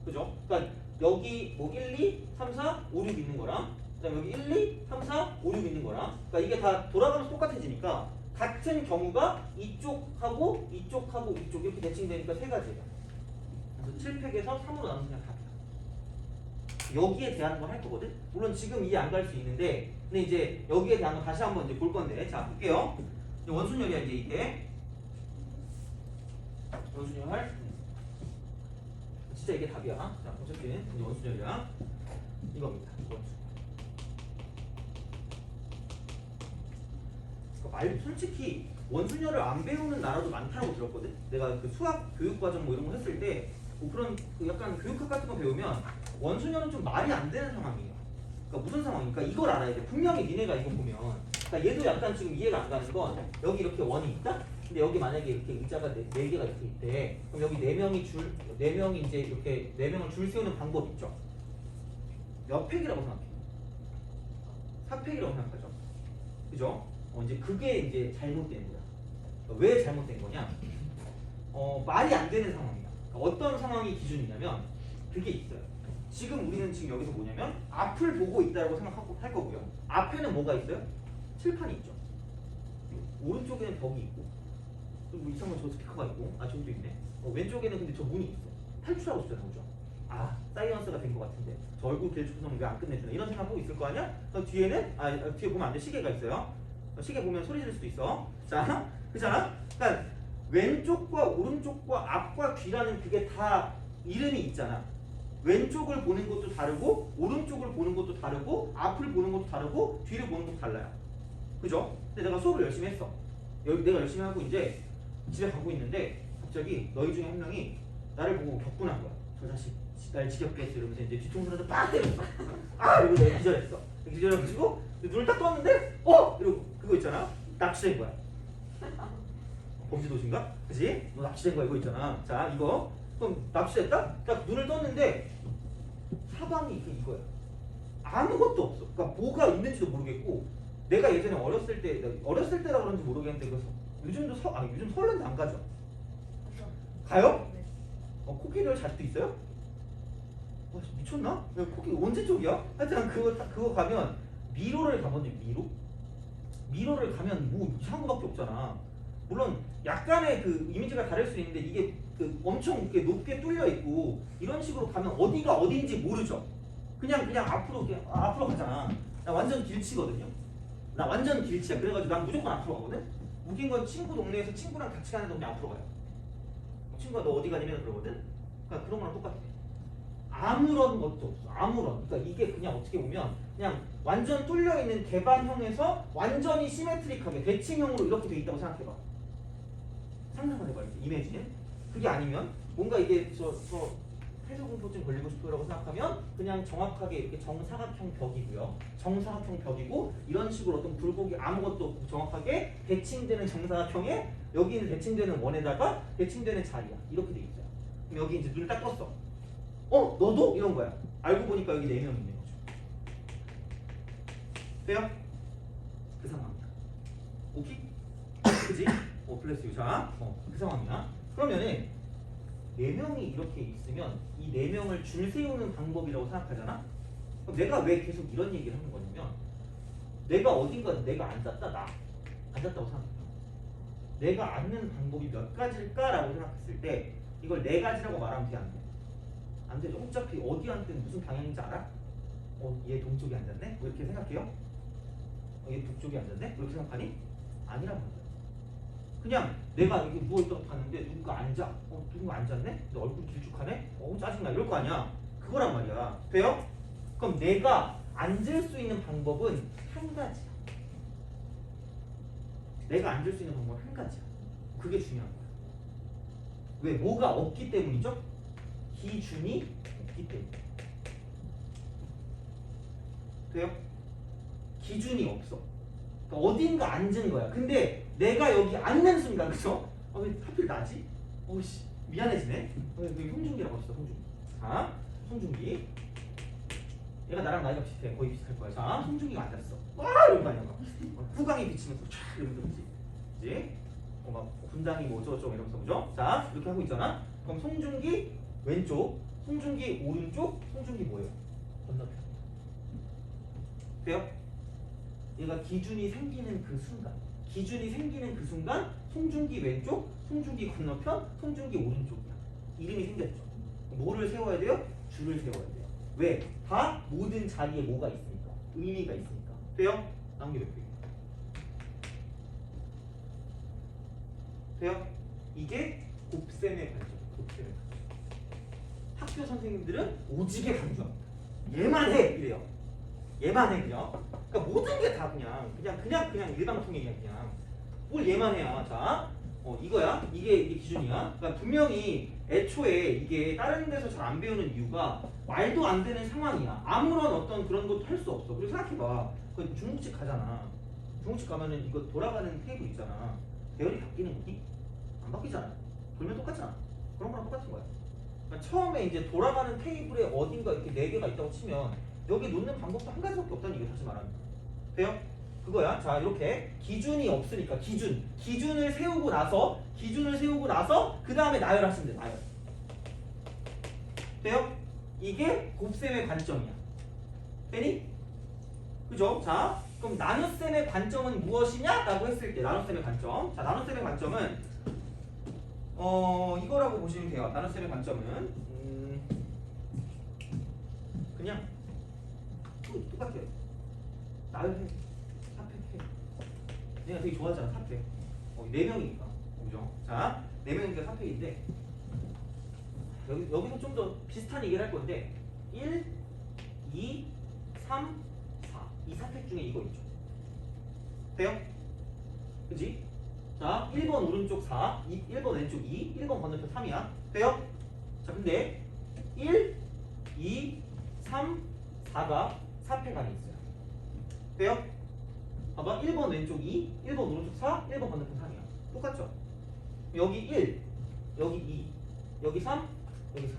그죠? 그러니까 여기 뭐 1, 2, 3, 4, 5, 6 있는 거랑 그다음에 여기 1, 2, 3, 4, 5, 6 있는 거랑, 그러니까 이게 다 돌아가면서 똑같아지니까 같은 경우가 이쪽하고 이쪽하고 이쪽 이렇게 대칭되니까 3가지예요. 그래서 7팩에서 3으로 나눠서 그냥 답이야. 여기에 대한 걸 할 거거든. 물론 지금 이해 안 갈 수 있는데, 근데 이제 여기에 대한 거 다시 한번 이제 볼 건데, 자 볼게요. 원순열이야 이제 이게 원순열. 진짜 이게 답이야. 자 어차피 이제 원순열이야. 이겁니다. 원순열. 말 솔직히 원순열을 안 배우는 나라도 많다고 들었거든. 내가 그 수학 교육 과정 뭐 이런 거 했을 때 뭐 그런 그 약간 교육학 같은 거 배우면 원순열은 좀 말이 안 되는 상황이에요. 그러니까 무슨 상황이니까 이걸 알아야 돼. 분명히 니네가 이거 보면, 그러니까 얘도 약간 지금 이해가 안 가는 건 여기 이렇게 원이 있다. 근데 여기 만약에 이렇게 의자가 네 개가 이렇게 있대. 그럼 여기 네 명이 이제 이렇게 네 명을 줄 세우는 방법 있죠. 몇 팩이라고 생각해? 4팩이라고 생각하죠. 그죠? 이제 그게 이제 잘못된 거야. 왜 잘못된 거냐? 말이 안 되는 상황이야. 그러니까 어떤 상황이 기준이냐면 그게 있어요. 지금 우리는 지금 여기서 뭐냐면 앞을 보고 있다고 생각하고 할 거고요. 앞에는 뭐가 있어요? 칠판이 있죠. 오른쪽에는 벽이 있고, 또 이상한 저 스피커가 있고, 아 저기도 있네. 왼쪽에는 근데 저 문이 있어. 탈출하고 싶잖아, 그죠? 아 사이언스가 된 것 같은데 저 얼굴 길쭉해서 왜 안 끝내주나 이런 생각하고 있을 거 아니야? 뒤에는 뒤에 보면 안 돼. 시계가 있어요. 시계 보면 소리 지를 수도 있어. 자, 그잖아. 그러니까 왼쪽과 오른쪽과 앞과 뒤라는 그게 다 이름이 있잖아. 왼쪽을 보는 것도 다르고 오른쪽을 보는 것도 다르고 앞을 보는 것도 다르고 뒤를 보는 것도 달라요. 그죠? 근데 내가 수업을 열심히 했어. 내가 열심히 하고 이제 집에 가고 있는데 갑자기 너희 중에 한 명이 나를 보고 격분한 거야. 저 자식 날 지겹게 했어 이러면서 이제 뒤통수를 빡 때렸어. 아 이러고 내가 기절했어. 기절해가지고 눈을 딱 떴는데 이러고 그거 있잖아. 납치된 거야. 범죄도시인가? 그치? 너 납치된 거야 이거 있잖아. 자 이거 그럼 납치됐다? 딱 눈을 떴는데 사방이 이거야. 아무것도 없어. 그러니까 뭐가 있는지도 모르겠고 내가 예전에 어렸을 때라 그런지 모르겠는데 그래서 요즘 설렌데 안 가죠? 가요? 네. 코끼리를 잘 수도 있어요? 미쳤나? 코끼리 언제 쪽이야? 하여튼 그거 가면 미로를 가본 적 미로? 미로를 가면 뭐 이상한 거밖에 없잖아. 물론 약간의 그 이미지가 다를 수 있는데 이게 그 엄청 이렇게 높게 뚫려 있고 이런 식으로 가면 어디가 어디인지 모르죠. 그냥 앞으로 가잖아. 나 완전 길치거든요. 나 완전 길치야. 그래가지고 난 무조건 앞으로 가거든. 웃긴 건 친구 동네에서 친구랑 같이 가는 동네 앞으로 가요. 친구가 너 어디 가냐면 그러거든. 그러니까 그런 거랑 똑같아. 아무런 것도 없어. 아무런. 그러니까 이게 그냥 어떻게 보면 그냥 완전 뚫려 있는 개반형에서 완전히 시메트릭하게 대칭형으로 이렇게 돼 있다고 생각해봐. 상상을 해봐. 이렇게 이미지는. 그게 아니면 뭔가 이게 저 해소공포증 걸리고 싶어라고 생각하면 그냥 정확하게 이렇게 정사각형 벽이고요. 정사각형 벽이고 이런 식으로 어떤 굴곡이 아무것도 없고 정확하게 대칭되는 정사각형에 여기 있는 대칭되는 원에다가 대칭되는 자리야. 이렇게 돼 있어요. 그럼 여기 이제 눈을 딱 떴어. 너도? 이런 거야. 알고 보니까 여기 4명 있는 거죠. 돼요? 그 상황이야. 오케이? 그지? 플러스 유자. 그 상황이야. 그러면은 4명이 이렇게 있으면 이 4명을 줄 세우는 방법이라고 생각하잖아? 그럼 내가 왜 계속 이런 얘기를 하는 거냐면 내가 어딘가 내가 앉았다. 나 앉았다고 생각해. 내가 앉는 방법이 몇 가지일까라고 생각했을 때 이걸 4가지라고 말하면 돼, 안 돼? 안 되죠. 어차피 어디 앉든 무슨 방향인지 알아? 얘 동쪽에 앉았네? 뭐 이렇게 생각해요? 얘 북쪽에 앉았네? 그렇게 생각하니? 아니란 말이야. 그냥 내가 여기 누워있다고 봤는데 누군가 앉아. 누군가 앉았네? 근데 얼굴 길쭉하네? 짜증나. 이럴 거 아니야. 그거란 말이야. 돼요? 그럼 내가 앉을 수 있는 방법은 한 가지야. 내가 앉을 수 있는 방법은 한 가지야. 그게 중요한 거야. 왜? 뭐가 없기 때문이죠? 기준이 없기 때문에. 돼요? 기준이 없어. 그러니까 어딘가 앉은 거야. 근데 내가 여기 앉는 순간, 그죠? 왜 하필 나지? 미안해지네. 여기 송중기라고 했어, 송중기. 자, 송중기. 얘가 나랑 나이가 비슷해. 거의 비슷할 거야. 자, 송중기가 앉았어. 이런 거 아니야. 후광이 비치면서 촤 이러면서 그지? 막 분당이 뭐 어쩌고저쩌고 이러면서 그죠? 자, 이렇게 하고 있잖아. 그럼 송중기 왼쪽, 송중기 오른쪽, 송중기 뭐예요? 건너편. 돼요? 얘가 기준이 생기는 그 순간 송중기 왼쪽, 송중기 건너편, 송중기 오른쪽이야. 이름이 생겼죠. 뭐를 세워야 돼요? 줄을 세워야 돼요. 왜? 다 모든 자리에 뭐가 있으니까. 의미가 있으니까. 돼요? 나온 게 몇 개? 돼요? 이게 곱셈의 관점. 학교 선생님들은 오지게 강조합니다. 얘만 해! 이래요. 얘만 해 그냥. 그러니까 모든 게 다 그냥 일방통행이야 그냥. 뭘 얘만 해야. 자, 이거야. 이게 기준이야. 그러니까 분명히 애초에 이게 다른 데서 잘 안 배우는 이유가 말도 안 되는 상황이야. 아무런 어떤 그런 것도 할 수 없어. 그리고 생각해봐. 그 중국집 가잖아. 중국집 가면은 이거 돌아가는 테이블 있잖아. 배열이 바뀌는 거니? 안 바뀌잖아. 돌면 똑같잖아. 그런 거랑 똑같은 거야. 그러니까 처음에 이제 돌아가는 테이블에 어딘가 이렇게 4개가 있다고 치면 여기 놓는 방법도 한 가지밖에 없다는 얘기 다시 말하는 거야. 돼요? 그거야. 자, 이렇게 기준이 없으니까 기준을 세우고 나서 그 다음에 나열하시면 돼. 나열. 돼요? 이게 곱셈의 관점이야. 되니? 그죠? 자, 그럼 나눗셈의 관점은 무엇이냐? 라고 했을 때 나눗셈의 관점. 자, 나눗셈의 관점은 이거라고 보시면 돼요. 나눗셈의 관점은 그냥 똑같아요. 나열해. 사팩해. 내가 되게 좋아하잖아. 사팩. 4명이니까. 그죠? 자, 4명이니까 사팩인데 여기서 좀 더 비슷한 얘기를 할 건데 1, 2, 3, 4. 이 사팩 중에 이거 있죠. 돼요? 그치? 자, 1번 오른쪽 4, 1번 왼쪽 2, 1번 건너편 3이야. 돼요? 자, 근데 1, 2, 3, 4가 사팩 안에 있어요. 돼요? 봐봐. 1번 왼쪽 2, 1번 오른쪽 4, 1번 건너편 3이야. 똑같죠? 여기 1, 여기 2, 여기 3, 여기 4.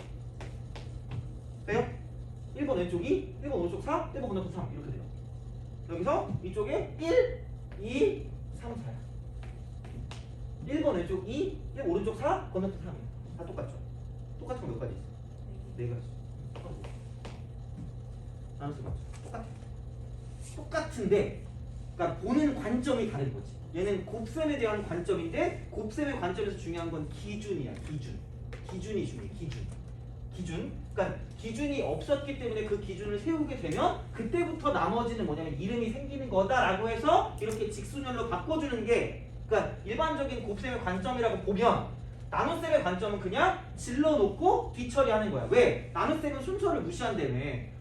돼요? 1번 왼쪽 2, 1번 오른쪽 4, 1번 건너편 3 이렇게 돼요. 여기서 이쪽에 1, 2, 3, 4야. 1번 왼쪽 2, 1번 오른쪽 4, 건너편 3이야. 다 똑같죠? 똑같은 거 몇 가지 있어? 4가지. 나눠서 맞죠? 똑같아. 똑같은데 그러니까 보는 관점이 다른 거지. 얘는 곱셈에 대한 관점인데 곱셈의 관점에서 중요한 건 기준이야. 기준이 중요해. 기준. 그러니까 기준이 없었기 때문에 그 기준을 세우게 되면 그때부터 나머지는 뭐냐면 이름이 생기는 거다라고 해서 이렇게 직순열로 바꿔주는 게 그러니까 일반적인 곱셈의 관점이라고 보면 나눗셈의 관점은 그냥 질러놓고 뒤처리하는 거야. 왜? 나눗셈은 순서를 무시한다며.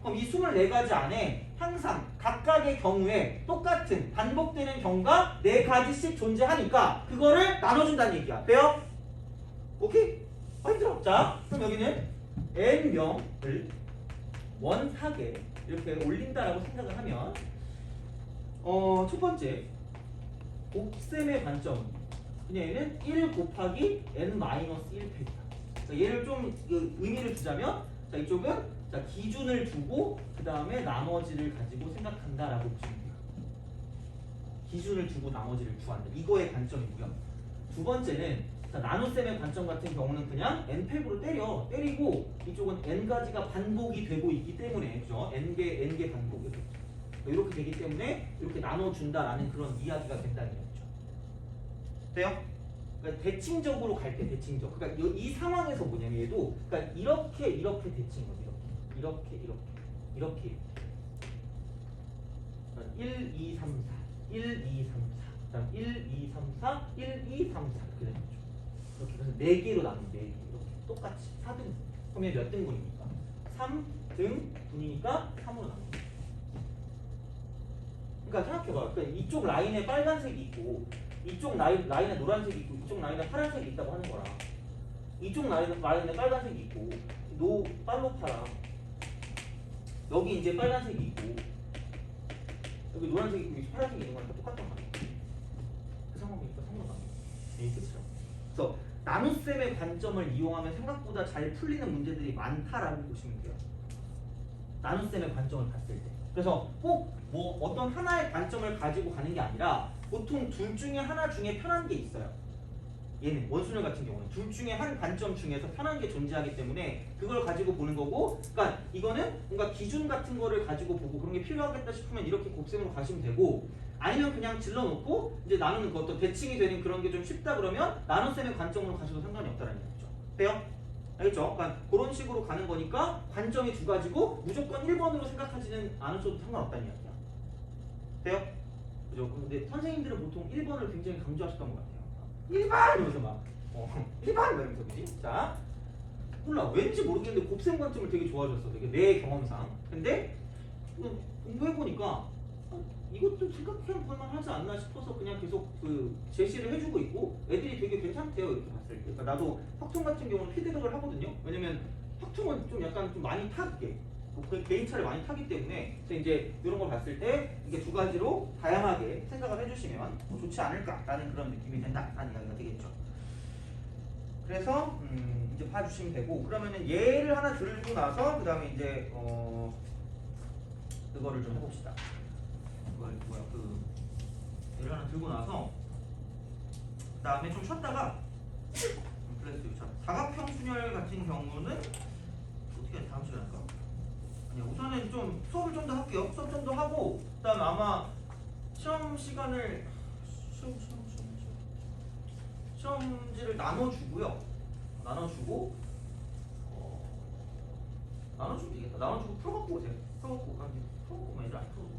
그럼 이 24가지 안에 항상 각각의 경우에 똑같은 반복되는 경우가 4가지씩 존재하니까 그거를 나눠준다는 얘기야. 돼요? 오케이? 힘들어. 자, 그럼 여기는 n명을 원탁에 이렇게 올린다라고 생각을 하면 첫 번째 곱셈의 관점 그냥 얘는 1 곱하기 n-1팩이다. 얘를 좀 의미를 두자면 자 이쪽은 자 기준을 두고 그 다음에 나머지를 가지고 생각한다라고 보시면 돼요. 기준을 두고 나머지를 구한다. 이거의 관점이고요. 두 번째는 자, 나눗셈의 관점 같은 경우는 그냥 n팩으로 때리고 이쪽은 n가지가 반복이 되고 있기 때문에 그죠? n개 반복 이렇게 되기 때문에 이렇게 나눠준다라는 그런 이야기가 된다는 거죠. 돼요? 그러니까 대칭적으로 갈 때 대칭적. 그러니까 이 상황에서 뭐냐면 얘도 그러니까 이렇게 대칭 거죠. 이렇게. 1, 2, 3, 4. 1, 2, 3, 4. 그다음 1, 2, 3, 4. 1, 2, 3, 4 이렇게 되는 거죠. 이렇게 그래서 4개로 나누면 4개. 이렇게 똑같이 4등. 그러면 몇 등분입니까? 3등분이니까 3으로 나누는 거죠. 그러니까 생각해봐. 그러니까 이쪽 라인에 빨간색이 있고 이쪽 라인에 노란색이 있고 이쪽 라인에 파란색이 있다고 하는 거라. 이쪽 라인에 빨간색이 있고 팔로파랑 여기 이제 빨간색이 있고 여기 노란색이 있고 파란색이 있는 거랑 똑같단 말이야. 그 상황이니까 상관없어. 네, 그렇죠. 그래서 나눗셈의 관점을 이용하면 생각보다 잘 풀리는 문제들이 많다라고 보시면 돼요. 나눗셈의 관점을 봤을 때. 그래서 꼭 뭐 어떤 하나의 관점을 가지고 가는 게 아니라 보통 둘 중에 하나 중에 편한 게 있어요. 얘는 원순열 같은 경우는 둘 중에 한 관점 중에서 편한 게 존재하기 때문에 그걸 가지고 보는 거고, 그러니까 이거는 뭔가 기준 같은 거를 가지고 보고 그런 게 필요하겠다 싶으면 이렇게 곱셈으로 가시면 되고, 아니면 그냥 질러놓고 이제 나누는 거 어떤 대칭이 되는 그런 게 좀 쉽다 그러면 나눗셈의 관점으로 가셔도 상관이 없다는 얘기죠. 돼요? 알겠죠? 그러니까 그런 식으로 가는 거니까 관점이 두 가지고 무조건 1번으로 생각하지는 않으셔도 상관없다는 이야기야. 돼요? 그죠? 근데 선생님들은 보통 1번을 굉장히 강조하셨던 것 같아요. 1번! 이러면서 막 1번! 이러면서 그지? 자, 몰라. 왠지 모르겠는데 곱셈 관점을 되게 좋아하셨어. 되게 내 경험상. 근데 공부해보니까 이것도 생각해 볼만 하지 않나 싶어서 그냥 계속 그 제시를 해주고 있고 애들이 되게 괜찮대요 이렇게 봤을 때. 그러니까 나도 확통 같은 경우는 피드백을 하거든요. 왜냐면 확통은 좀 약간 좀 많이 타게 그 개인차를 많이 타기 때문에 그래서 이제 이런 걸 봤을 때 이게 두 가지로 다양하게 생각을 해주시면 좋지 않을까라는 그런 느낌이 된다라는 이야기가 되겠죠. 그래서 이제 봐주시면 되고 그러면은 얘를 하나 들고 나서 그 다음에 이제 그거를 좀 해봅시다. 그걸 뭐야 그 얘를 하나 들고 나서 그 다음에 좀 쉬었다가 그랬어요. 자, 다각형 순열 같은 경우는 어떻게 다음 시간에 할까? 아니야 우선은 좀 수업을 좀 더 할게요. 수업 좀 더 하고 그 다음에 아마 시험 시간을 시험지를 나눠주고요. 나눠주고 나눠주면 되겠다. 나눠주고 풀어갖고 오세요. 풀어갖고 아니라 안 풀어도 돼.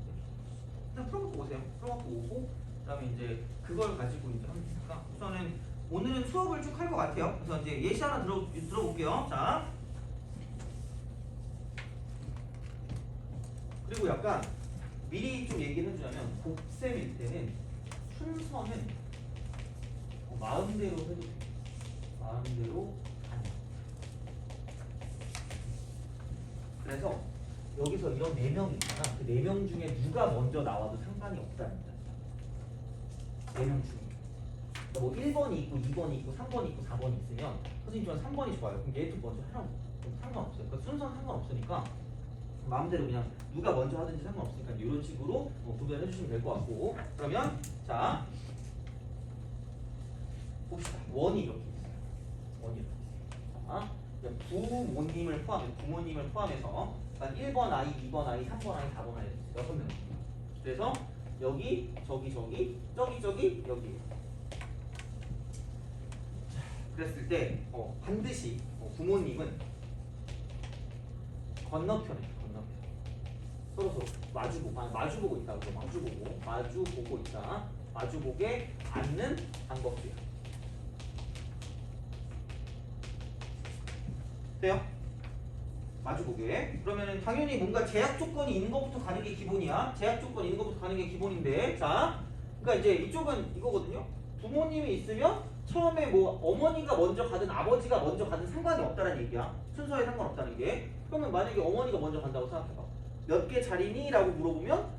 그냥 풀어갖고 오세요. 풀어갖고 오고 그다음에 이제 그걸 가지고 이제 하면 되니까 우선은 오늘은 수업을 쭉 할 것 같아요. 그래서 이제 예시 하나 들어볼게요. 자 그리고 약간 미리 좀 얘기를 해주자면 곱셈일 때는 순서는 마음대로 해도 돼요. 마음대로 안 돼. 그래서 여기서 이런 4명 있잖아. 그 4명 중에 누가 먼저 나와도 상관이 없다는 거야. 4명 중에. 그러니까 뭐 1번이 있고 2번이 있고 3번이 있고 4번이 있으면 선생님 저는 3번이 좋아요. 그럼 얘도 먼저 하라고. 상관없어요. 그러니까 순서는 상관없으니까 마음대로 그냥 누가 먼저 하든지 상관없으니까 이런 식으로 구별해 주시면 될 것 같고 그러면 자 봅시다. 원이 이렇게 있어요. 원이 이렇게 있어요. 자, 부모님을 포함해서 1번 아이, 2번 아이, 3번 아이, 4번 아이 6명. 그래서 여기, 저기, 여기. 자, 그랬을 때 반드시 부모님은 건너편에 서로 마주보고 있다고 마주보고 있다. 마주보게 앉는 방법이야. 돼요? 마주보게. 그러면은 당연히 뭔가 제약 조건이 있는 것부터 가는 게 기본이야. 제약 조건이 있는 것부터 가는 게 기본인데, 자, 그러니까 이제 이쪽은 이거거든요. 부모님이 있으면 처음에 뭐 어머니가 먼저 가든 아버지가 먼저 가든 상관이 없다는 얘기야. 순서에 상관없다는 게. 그러면 만약에 어머니가 먼저 간다고 생각해봐. 몇 개 자리니? 라고 물어보면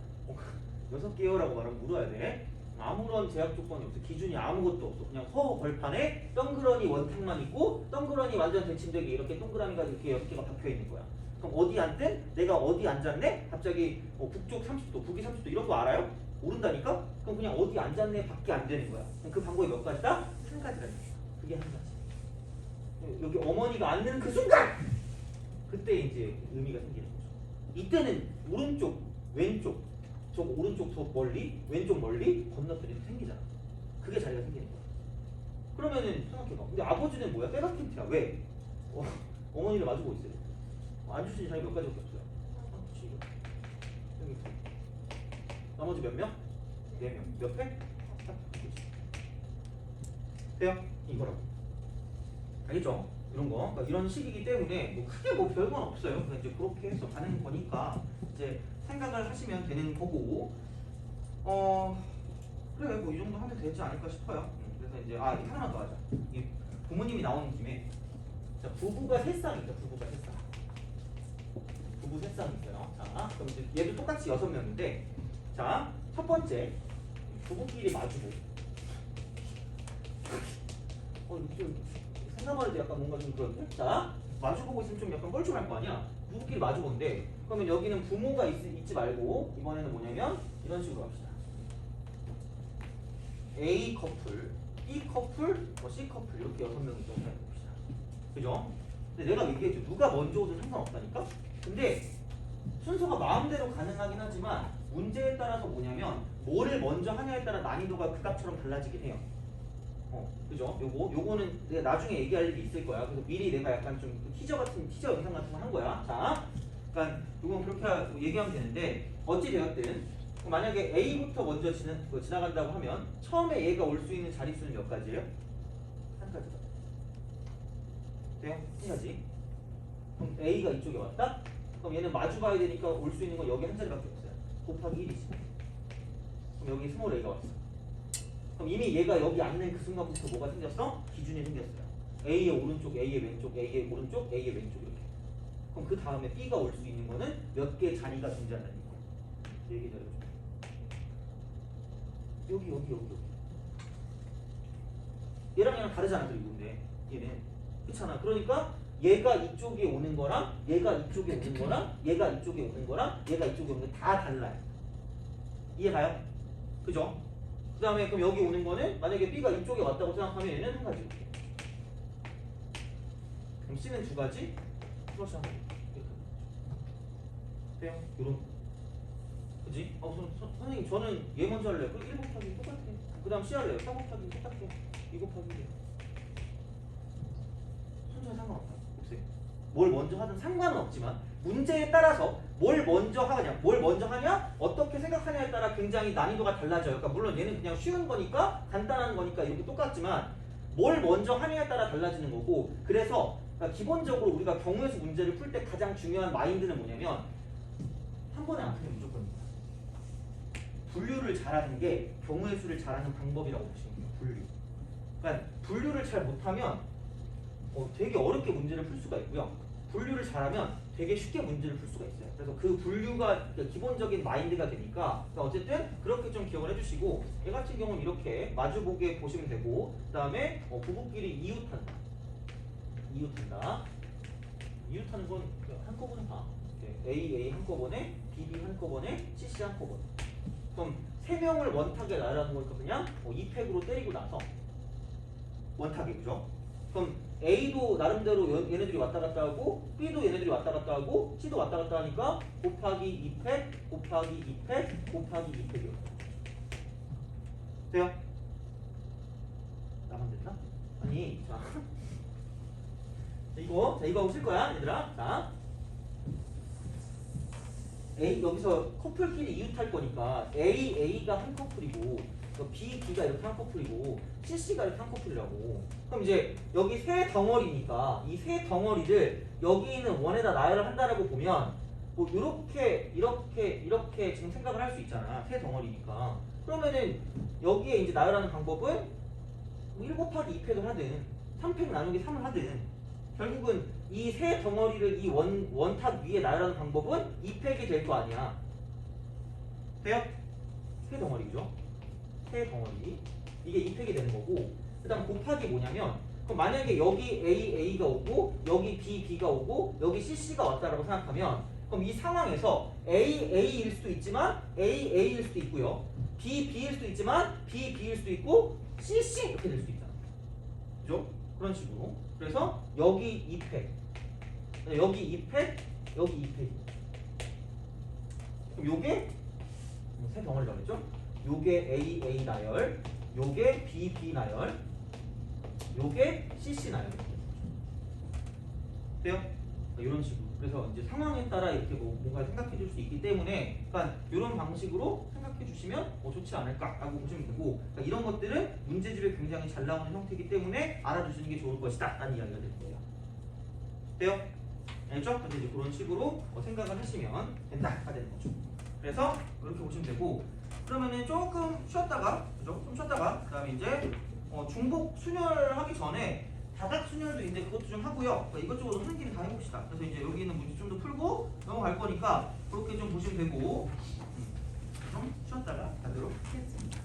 6개요 라고 말하면 물어야 돼. 아무런 제약 조건이 없어. 기준이 아무것도 없어. 그냥 허 벌판에 동그라미 원탁만 있고 동그라미 완전 대칭되게 이렇게 동그라미가 이렇게 6개가 박혀 있는 거야. 그럼 어디 앉든 내가 어디 앉았네? 갑자기 북쪽 30도, 북위 30도 이런 거 알아요? 모른다니까? 그럼 그냥 어디 앉았네 밖에 안 되는 거야. 그럼 그 방법이 몇 가지다? 한 가지가 있어. 그게 한 가지. 여기 어머니가 앉는 그 순간! 그때 이제 의미가 생기는 거죠. 이때는 오른쪽, 왼쪽, 저 오른쪽 저 멀리, 왼쪽 멀리 건너편이 생기잖아. 그게 자리가 생기는 거야. 그러면은 생각해봐. 근데 아버지는 뭐야? 빼박힌트야. 왜? 어머니를 마주보고 있어요. 앉을 수 있는 자리 몇 가지밖에 없어요. 여기 나머지 몇 명? 4명. 몇 회? 돼요? 이거라고. 알겠죠? 이런 거. 그러니까 이런 식이기 때문에 뭐 크게 뭐 별건 없어요. 그러니까 이제 그렇게 해서 가는 거니까 이제 생각을 하시면 되는 거고. 그래 뭐 이 정도 하면 되지 않을까 싶어요. 그래서 이제 이렇게 하나만 더 하자. 이 부모님이 나오는 김에 자 부부가 3쌍 있죠. 부부 3쌍 있어요. 자 그럼 이제 얘도 똑같이 6명인데 자 첫 번째 부부끼리 마주보고 좀 생각만 해도 약간 뭔가 좀 그런데? 자 마주보고 있으면 좀 약간 뻘쭘할 거 아니야? 부부끼리 마주보는데 그러면 여기는 부모가 있지 말고 이번에는 뭐냐면 이런 식으로 합시다. A 커플, B 커플, C 커플 이렇게 6명이 좀 해봅시다. 그죠? 근데 내가 얘기했죠. 누가 먼저 오든 상관없다니까? 근데 순서가 마음대로 가능하긴 하지만 문제에 따라서 뭐냐면 뭐를 먼저 하냐에 따라 난이도가 그 값처럼 달라지긴 해요. 그죠? 요거는 내가 나중에 얘기할 일이 있을 거야. 그래서 미리 내가 약간 좀 티저 영상 같은 거 한 거야. 자, 그러니까 요건 그렇게 얘기하면 되는데 어찌 되었든 만약에 A부터 먼저 지나간다고 하면 처음에 얘가 올 수 있는 자릿수는 몇 가지예요? 한 가지다. 돼요? 한 가지. 그럼 A가 이쪽에 왔다? 그럼 얘는 마주 가야 되니까 올 수 있는 건 여기 한 자리밖에 없어요. 곱하기 1이지. 여기 스몰 a가 왔어. 그럼 이미 얘가 여기 앉는 그 순간부터 뭐가 생겼어? 기준이 생겼어요. a의 오른쪽, a의 왼쪽, a의 오른쪽, a의 왼쪽 이렇게. 그럼 그 다음에 b가 올 수 있는 거는 몇 개의 자리가 존재한다는 거. 얘기 잘해줘. 여기. 얘랑 다르잖아. 그리고 근데 얘는 그렇잖아. 그러니까 얘가 이쪽에 오는 거랑 얘가 이쪽에 오는 거랑 얘가 이쪽에 오는 거랑 얘가 이쪽에 오는 게 다 달라요. 이해가요? 그죠? 그 다음에 그럼 여기 오는 거는 만약에 B가 이쪽에 왔다고 생각하면 얘는 한 가지. 그럼 C는 두 가지, 플러스 한 가지. 돼요? 요런. 그지? 선생님 저는 얘 먼저 할래요. 그럼 1 곱하기 똑같아. 그 다음 C 할래요. 4 곱하기 똑같아. 2 곱하기 1. 순서에 상관없다. 없어요. 뭘 먼저 하든 상관은 없지만 문제에 따라서 뭘 먼저 하냐, 어떻게 생각하냐에 따라 굉장히 난이도가 달라져요. 그러니까 물론 얘는 그냥 쉬운 거니까 간단한 거니까 이렇게 똑같지만 뭘 먼저 하냐에 따라 달라지는 거고 그래서 그러니까 기본적으로 우리가 경우의 수 문제를 풀 때 가장 중요한 마인드는 뭐냐면 한 번에 안 풀면 무조건입니다. 분류를 잘하는 게 경우의 수를 잘하는 방법이라고 보시면 돼요. 분류. 그러니까 분류를 잘 못하면 되게 어렵게 문제를 풀 수가 있고요. 분류를 잘하면 되게 쉽게 문제를 풀 수가 있어요. 그래서 그 분류가 기본적인 마인드가 되니까 그러니까 어쨌든 그렇게 좀 기억을 해주시고 얘 같은 경우는 이렇게 마주보게 보시면 되고 그 다음에 부부끼리 이웃한다. 이웃하는 건 한꺼번에 봐. A 한꺼번에 B 한꺼번에 CC 한꺼번에. 그럼 3명을 원탁에 나열하는 거니까 그냥 2팩으로 때리고 나서 원탁에 그죠? 그럼 A도 나름대로 얘네들이 왔다 갔다 하고 B도 얘네들이 왔다 갔다 하고 C도 왔다 갔다 하니까 곱하기 2팩 곱하기 2팩 곱하기 2팩이요. 돼요? 나만 됐나? 아니 자 이거 하고 쓸 거야 얘들아. 자 A 여기서 커플끼리 이웃할 거니까 A가 한 커플이고 B가 이렇게 한 커플이고 CC가 이렇게 한 커플이라고. 그럼 이제 여기 세 덩어리니까 이 세 덩어리를 여기 있는 원에다 나열을 한다라고 보면 뭐 이렇게 지금 생각을 할 수 있잖아. 세 덩어리니까. 그러면은 여기에 이제 나열하는 방법은 1 곱하기 2팩을 하든 3팩 나누기 3을 하든 결국은 이 세 덩어리를 이 원탁 위에 나열하는 방법은 2팩이 될 거 아니야. 돼요? 세 덩어리죠. 세 덩어리. 이게 2팩이 되는 거고 그 다음 곱하기 뭐냐면 그럼 만약에 여기 A가 오고 여기 B가 오고 여기 CC가 왔다라고 생각하면 그럼 이 상황에서 A일 수도 있지만 A일 수도 있고요. B일 수도 있지만 B일 수도 있고 CC 이렇게 될 수도 있잖아. 그죠? 그런 식으로. 그래서 여기 2팩 여기 2팩 여기 2팩 그럼 요게 세 덩어리라고 했죠? 요게 A 나열 요게 B 나열 요게 CC 나열 돼요? 이런 식으로. 그래서 이제 상황에 따라 이렇게 뭔가 생각해 줄 수 있기 때문에 그러니까 이런 방식으로 생각해 주시면 좋지 않을까라고 보시면 되고 그러니까 이런 것들은 문제집에 굉장히 잘 나오는 형태이기 때문에 알아두시는 게 좋을 것이다 라는 이야기가 될 거예요. 돼요? 알죠? 근데 이제 그런 식으로 생각을 하시면 된다가 되는 거죠. 그래서 이렇게 보시면 되고 그러면은 조금 쉬었다가 그죠? 좀 쉬었다가 그다음에 이제 중복 순열하기 전에 다각 순열도 있는데 그것도 좀 하고요. 그러니까 이것저것 하는 김에 다 해봅시다. 그래서 이제 여기 있는 문제 좀 더 풀고 넘어갈 거니까 그렇게 좀 보시면 되고 좀 쉬었다가 가도록 하겠습니다.